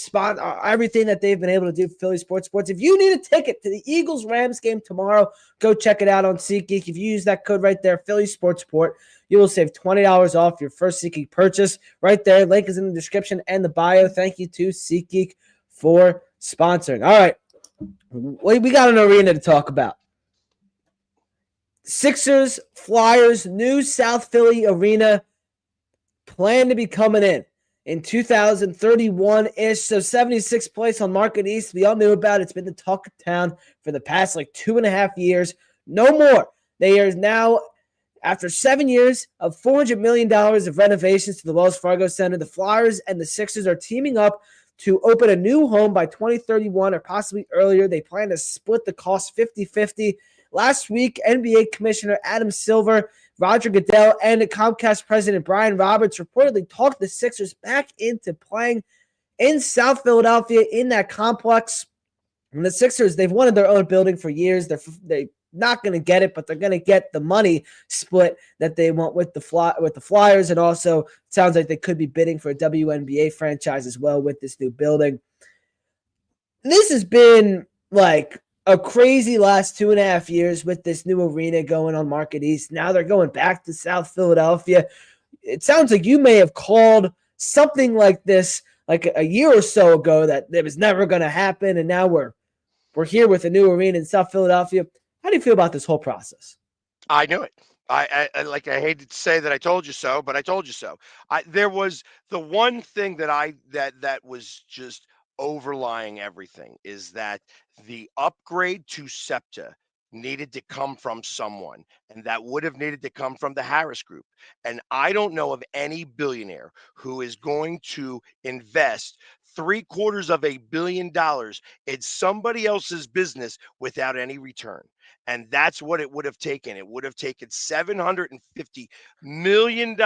everything that they've been able to do for Philly Sports. If you need a ticket to the Eagles-Rams game tomorrow, go check it out on SeatGeek. If you use that code right there, Philly Sports, you will save $20 off your first SeatGeek purchase. Right there, link is in the description and the bio. Thank you to SeatGeek for sponsoring. All right, we got an arena to talk about. Sixers, Flyers, new South Philly arena plan to be coming in 2031-ish. So 76th place on Market East. We all knew about it. It's been the talk of town for the past 2.5 years. No more. They are now, after 7 years of $400 million of renovations to the Wells Fargo Center, the Flyers and the Sixers are teaming up to open a new home by 2031 or possibly earlier. They plan to split the cost 50-50. Last week, NBA Commissioner Adam Silver, Roger Goodell, and the Comcast president Brian Roberts reportedly talked the Sixers back into playing in South Philadelphia in that complex. And the Sixers, they've wanted their own building for years. They're not going to get it, but they're going to get the money split that they want with the Flyers. And also, it sounds like they could be bidding for a WNBA franchise as well with this new building. This has been a crazy last 2.5 years with this new arena going on Market East. Now they're going back to South Philadelphia. It sounds like you may have called something like this a year or so ago that it was never going to happen, and now we're here with a new arena in South Philadelphia. How do you feel about this whole process? I knew it. I hated to say that I told you so, but I told you so. There was the one thing that was just overlying everything is that the upgrade to SEPTA needed to come from someone, and that would have needed to come from the Harris Group. And I don't know of any billionaire who is going to invest $750 million in somebody else's business without any return. And that's what it would have taken. It would have taken $750 million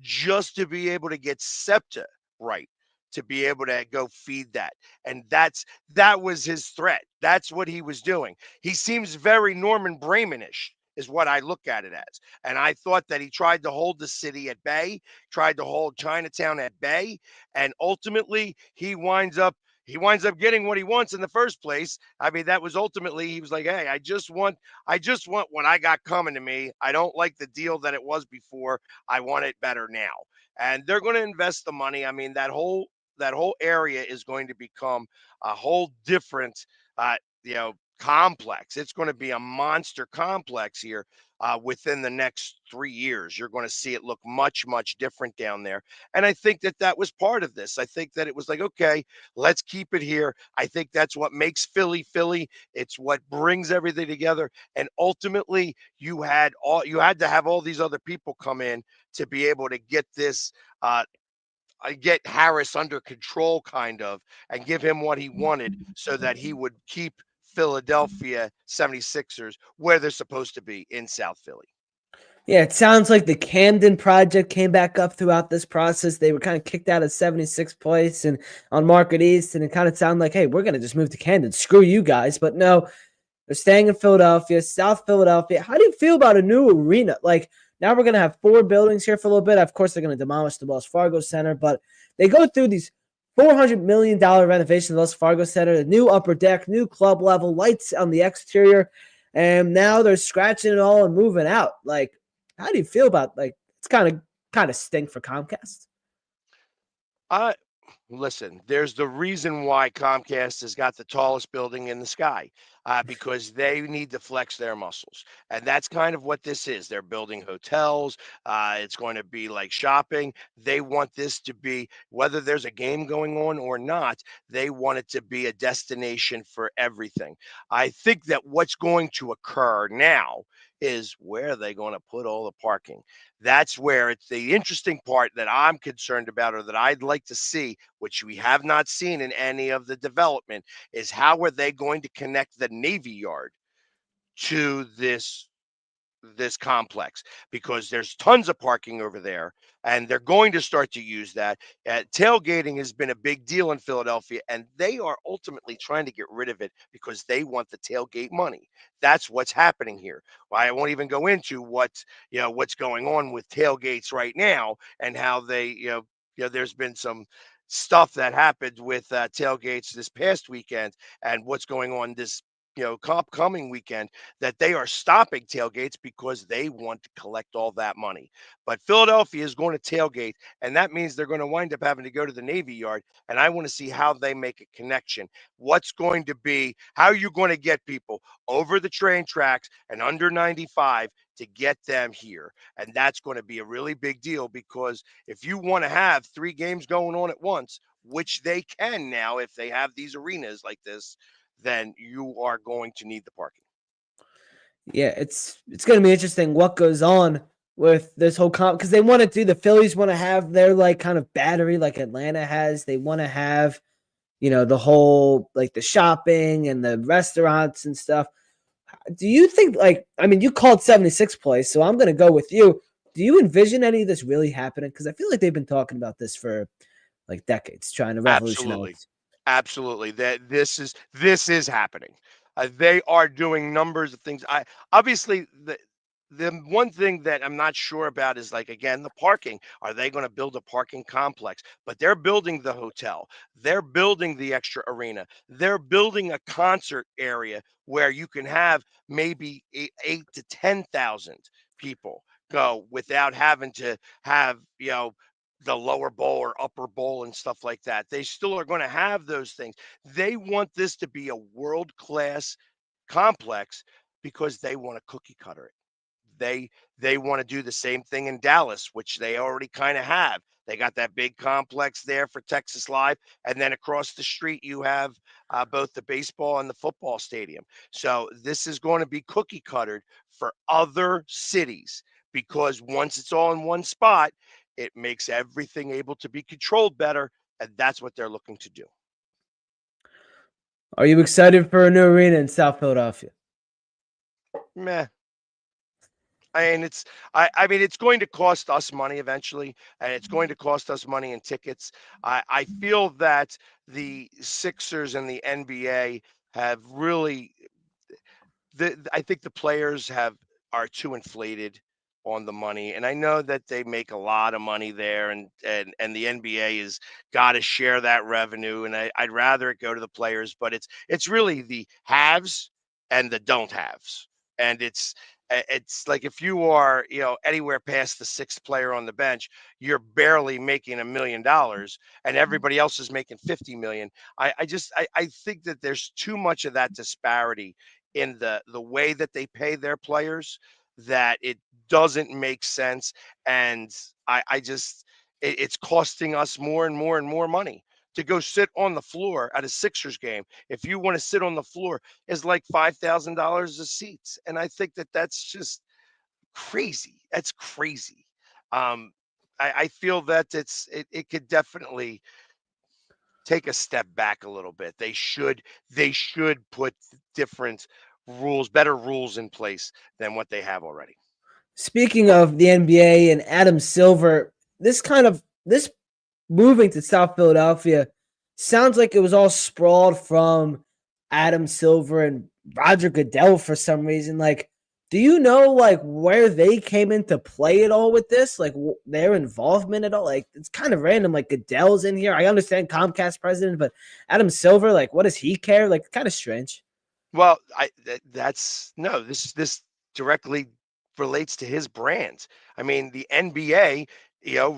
just to be able to get SEPTA right, to be able to go feed that. And that was his threat. That's what he was doing. He seems very Norman Brayman-ish is what I look at it as. And I thought that he tried to hold the city at bay, tried to hold Chinatown at bay, and ultimately he winds up getting what he wants in the first place. I mean, that was ultimately, he was like, hey, I just want what I got coming to me. I don't like the deal that it was before. I want it better now. And they're going to invest the money. I mean, that whole area is going to become a whole different, complex. It's going to be a monster complex here within the next 3 years. You're going to see it look much, much different down there. And I think that was part of this. I think that it was like, okay, let's keep it here. I think that's what makes Philly Philly. It's what brings everything together. And ultimately, you had to have all these other people come in to be able to get this get Harris under control, kind of, and give him what he wanted so that he would keep Philadelphia 76ers where they're supposed to be in South Philly. Yeah, it sounds like the Camden project came back up throughout this process. They were kind of kicked out of 76th place and on Market East, and it kind of sounded like, hey, we're going to just move to Camden. Screw you guys. But no, they're staying in Philadelphia, South Philadelphia. How do you feel about a new arena? Now we're going to have 4 buildings here for a little bit. Of course, they're going to demolish the Wells Fargo Center, but they go through these $400 million renovation of the Wells Fargo Center, the new upper deck, new club level, lights on the exterior, and now they're scratching it all and moving out. How do you feel about it's kind of stink for Comcast? Listen, there's the reason why Comcast has got the tallest building in the sky, because they need to flex their muscles. And that's kind of what this is. They're building hotels. It's going to be like shopping. They want this to be, whether there's a game going on or not, they want it to be a destination for everything. I think that what's going to occur now is where are they going to put all the parking? That's where it's the interesting part that I'm concerned about, or that I'd like to see, which we have not seen in any of the development, is how are they going to connect the Navy Yard to this complex, because there's tons of parking over there and they're going to start to use that. Tailgating has been a big deal in Philadelphia, and they are ultimately trying to get rid of it because they want the tailgate money. That's what's happening here. Well, I won't even go into what's going on with tailgates right now, and how they there's been some stuff that happened with tailgates this past weekend, and what's going on this coming weekend, that they are stopping tailgates because they want to collect all that money. But Philadelphia is going to tailgate, and that means they're going to wind up having to go to the Navy Yard. And I want to see how they make a connection. What's going to be, how are you going to get people over the train tracks and under 95 to get them here? And that's going to be a really big deal, because if you want to have 3 games going on at once, which they can now if they have these arenas like this, then you are going to need the parking. Yeah, it's going to be interesting what goes on with this whole because they want to do, the Phillies want to have their like kind of battery like Atlanta has. They want to have, the whole like the shopping and the restaurants and stuff. Do you think, like, I mean, you called 76 place, so I'm going to go with you. Do you envision any of this really happening? Because I feel like they've been talking about this for like decades, trying to Absolutely. revolutionize. Absolutely. That this is happening. They are doing numbers of things. I obviously the one thing that I'm not sure about is, like, again, the parking. Are they going to build a parking complex? But they're building the hotel. They're building the extra arena. They're building a concert area where you can have maybe 8 to 10,000 people go without having to have the lower bowl or upper bowl and stuff like that. They still are going to have those things. They want this to be a world class complex because they want to cookie cutter it. They want to do the same thing in Dallas, which they already kind of have. They got that big complex there for Texas Live, and then across the street you have both the baseball and the football stadium. So this is going to be cookie cuttered for other cities, because once it's all in one spot, it makes everything able to be controlled better, and that's what they're looking to do. Are you excited for a new arena in South Philadelphia? Meh. I mean, it's going to cost us money eventually, and it's going to cost us money in tickets. I feel that the Sixers and the NBA have really, I think the players are too inflated on the money, and I know that they make a lot of money there, and the NBA has got to share that revenue, and I'd rather it go to the players, but it's really the haves and the don't haves, and it's like, if you are anywhere past the sixth player on the bench, you're barely making $1 million, and everybody else is making 50 million. I think that there's too much of that disparity in the way that they pay their players, that it doesn't make sense. And I just it's costing us more and more and more money to go sit on the floor at a Sixers game. If you want to sit on the floor, is like $5,000 a seats, and I think that that's just crazy. That's crazy. Um, I feel that it could definitely take a step back a little bit. They should put different rules, better rules in place than what they have already. Speaking of the NBA and Adam Silver, this moving to South Philadelphia sounds like it was all sprawled from Adam Silver and Roger Goodell for some reason. Like, do you know like where they came into play at all with this? Like their involvement at all? Like, it's kind of random. Like Goodell's in here. I understand Comcast president, but Adam Silver, like, what does he care? Like, kind of strange. Well, that's no. This directly relates to his brand. I mean, the NBA,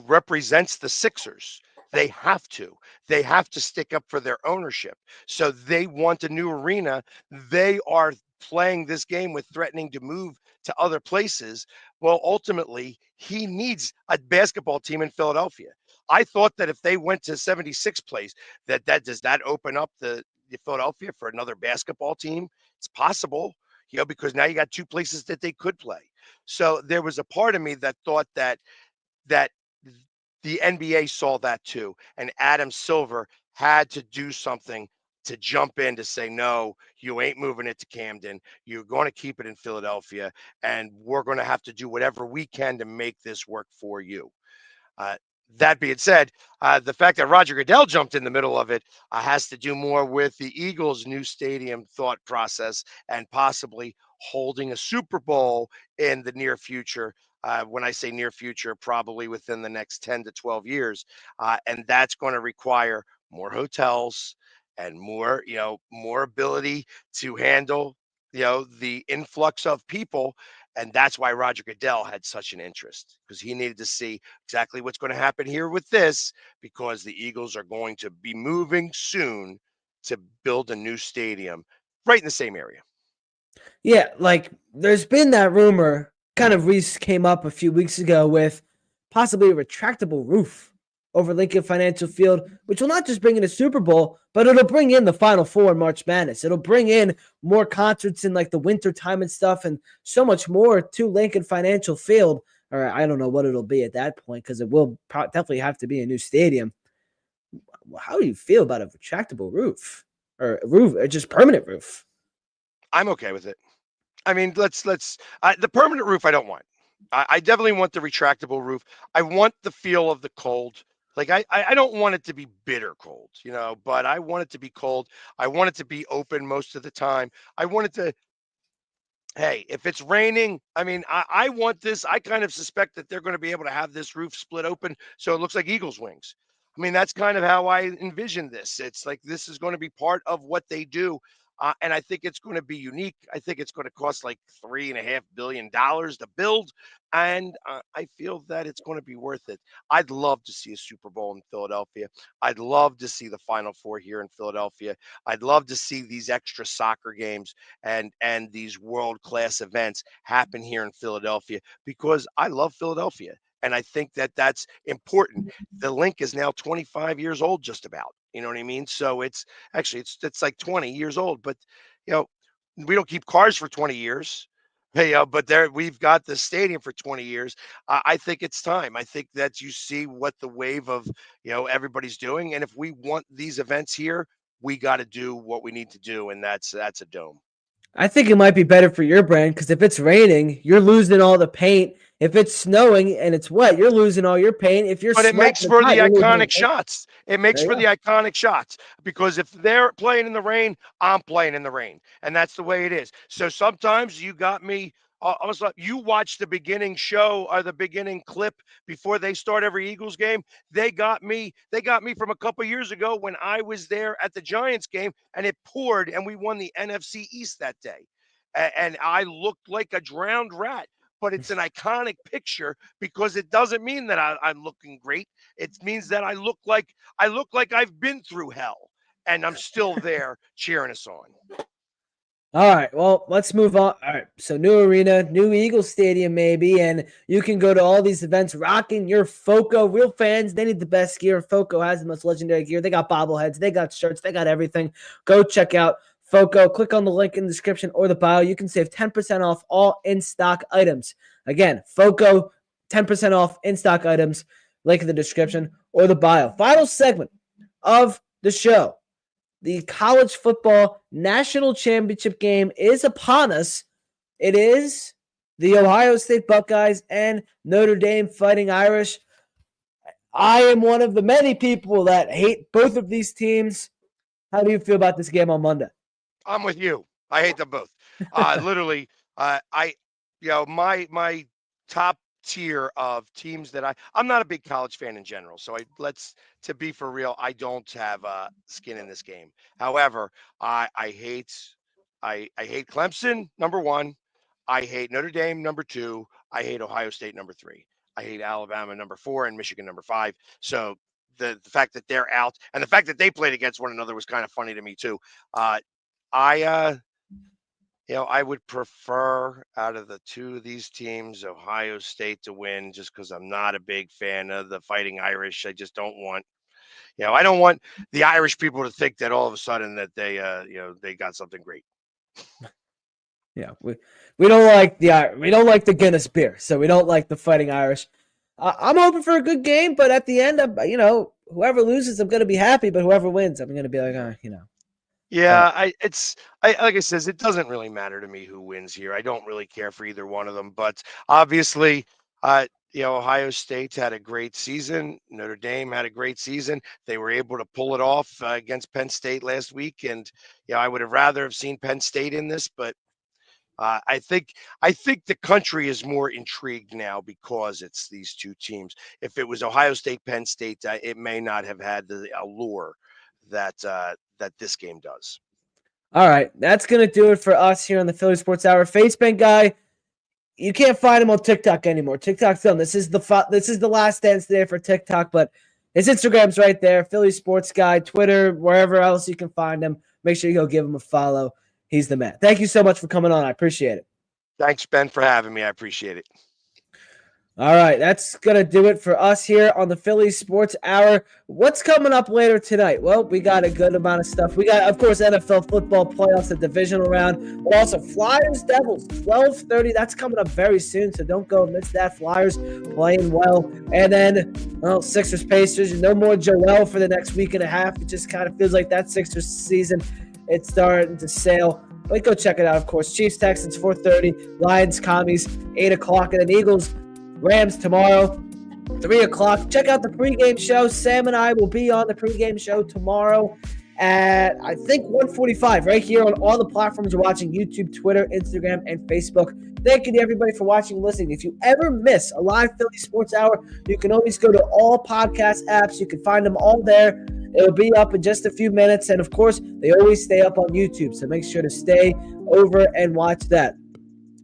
represents the Sixers. They have to. They have to stick up for their ownership. So they want a new arena. They are playing this game with threatening to move to other places. Well, ultimately, he needs a basketball team in Philadelphia. I thought that if they went to 76th place, that does that open up the Philadelphia for another basketball team? It's possible, because now you got two places that they could play. So there was a part of me that thought that the NBA saw that too, and Adam Silver had to do something to jump in to say, no, you ain't moving it to Camden. You're going to keep it in Philadelphia, and we're going to have to do whatever we can to make this work for you. Uh, that being said, the fact that Roger Goodell jumped in the middle of it has to do more with the Eagles' new stadium thought process and possibly holding a Super Bowl in the near future. When I say near future, probably within the next 10 to 12 years. And that's going to require more hotels and more ability to handle, the influx of people. And that's why Roger Goodell had such an interest, because he needed to see exactly what's going to happen here with this, because the Eagles are going to be moving soon to build a new stadium right in the same area. Yeah, like there's been that rumor, kind of came up a few weeks ago with possibly a retractable roof over Lincoln Financial Field, which will not just bring in a Super Bowl, but it'll bring in the Final Four in March Madness. It'll bring in more concerts in like the winter time and stuff, and so much more to Lincoln Financial Field. Or I don't know what it'll be at that point, because it will definitely have to be a new stadium. How do you feel about a retractable roof or just permanent roof? I'm okay with it. I mean, let's the permanent roof I don't want. I definitely want the retractable roof. I want the feel of the cold. Like I don't want it to be bitter cold, but I want it to be cold. I want it to be open most of the time. I want it to, hey, if it's raining, I mean, I want this. I kind of suspect that they're going to be able to have this roof split open so it looks like eagle's wings. I mean, that's kind of how I envision this. It's like this is going to be part of what they do. And I think it's going to be unique. I think it's going to cost like $3.5 billion to build. And I feel that it's going to be worth it. I'd love to see a Super Bowl in Philadelphia. I'd love to see the Final Four here in Philadelphia. I'd love to see these extra soccer games and these world class events happen here in Philadelphia, because I love Philadelphia. And I think that that's important. The link is now 25 years old, just about. You know what I mean? So it's actually it's like 20 years old, but you know, we don't keep cars for 20 years. Hey, but there we've got the stadium for 20 years. I think it's time. I think that you see what the wave of everybody's doing, and if we want these events here, we got to do what we need to do, and that's a dome. I think it might be better for your brand, because if it's raining, you're losing all the paint. If it's snowing and it's wet, you're losing all your paint. If you're But it makes for the iconic shots. It makes for the iconic shots, because if they're playing in the rain, I'm playing in the rain, and that's the way it is. So sometimes you got me. I was like, you watch the beginning show or the beginning clip before they start every Eagles game. They got me. They got me from a couple years ago when I was there at the Giants game, and it poured, and we won the NFC East that day, and I looked like a drowned rat. But it's an iconic picture, because it doesn't mean that I'm looking great. It means that I look like I've been through hell, and I'm still there cheering us on. All right, well, let's move on. All right, so new arena, new Eagles Stadium, maybe, and you can go to all these events rocking your FOCO. Real fans, they need the best gear. FOCO has the most legendary gear. They got bobbleheads, they got shirts, they got everything. Go check out FOCO. Click on the link in the description or the bio. You can save 10% off all in-stock items. Again, FOCO, 10% off in-stock items. Link in the description or the bio. Final segment of the show. The college football national championship game is upon us. It is the Ohio State Buckeyes and Notre Dame Fighting Irish. I am one of the many people that hate both of these teams. How do you feel about this game on Monday? I'm with you. I hate them both. Literally, my top tier of teams that I'm not a big college fan in general. So to be for real, I don't have skin in this game. However, I hate Clemson, number one. I hate Notre Dame, number two. I hate Ohio State, number three. I hate Alabama, number four, and Michigan, number five. So the fact that they're out and the fact that they played against one another was kind of funny to me too. I would prefer out of the two of these teams, Ohio State to win, just because I'm not a big fan of the Fighting Irish. I just don't want, I don't want the Irish people to think that all of a sudden that they got something great. Yeah, we don't like the Guinness beer, so we don't like the Fighting Irish. I'm hoping for a good game, but at the end, whoever loses, I'm going to be happy, but whoever wins, I'm going to be like, Yeah, like I said, it doesn't really matter to me who wins here. I don't really care for either one of them, but obviously, Ohio State had a great season. Notre Dame had a great season. They were able to pull it off against Penn State last week, and I would have rather have seen Penn State in this, but I think the country is more intrigued now because it's these two teams. If it was Ohio State, Penn State, it may not have had the allure that this game does. All right, that's going to do it for us here on the Philly Sports Hour. FaceBank guy, you can't find him on TikTok anymore. TikTok's done. This is the last dance today for TikTok, but his Instagram's right there, Philly Sports Guy, Twitter, wherever else you can find him. Make sure you go give him a follow. He's the man. Thank you so much for coming on. I appreciate it. Thanks, Ben, for having me. I appreciate it. All right, that's going to do it for us here on the Philly Sports Hour. What's coming up later tonight? Well, we got a good amount of stuff. We got, of course, NFL football playoffs, the divisional round, but also Flyers Devils, 12:30. That's coming up very soon, so don't go miss that. Flyers playing well. And then, Sixers Pacers. No more Joel for the next week and a half. It just kind of feels like that Sixers season, it's starting to sail. But go check it out, of course. Chiefs Texans, 4:30. Lions Commies, 8 o'clock. And then Eagles Rams tomorrow, 3 o'clock. Check out the pregame show. Sam and I will be on the pregame show tomorrow at, I think, 1:45, right here on all the platforms you're watching: YouTube, Twitter, Instagram, and Facebook. Thank you to everybody for watching and listening. If you ever miss a live Philly Sports Hour, you can always go to all podcast apps. You can find them all there. It'll be up in just a few minutes. And, of course, they always stay up on YouTube, so make sure to stay over and watch that.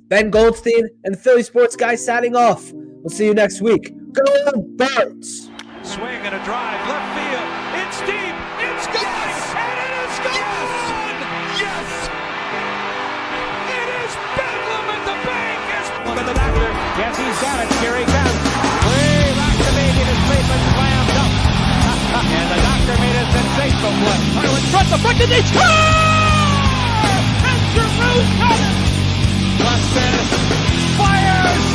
Ben Goldstein and the Philly Sports Guy signing off. We'll see you next week. Go Birds! Swing and a drive, left field. It's deep. It's gone. Yes. And it is gone. Yes. It is bedlam at the bank. One of the doctor. Yes, he's got it. Here he comes. Way rocks the baby in his face and slams up. And the doctor made a sensational play. In front, the foot, and they score! And Giroux got it. Flyers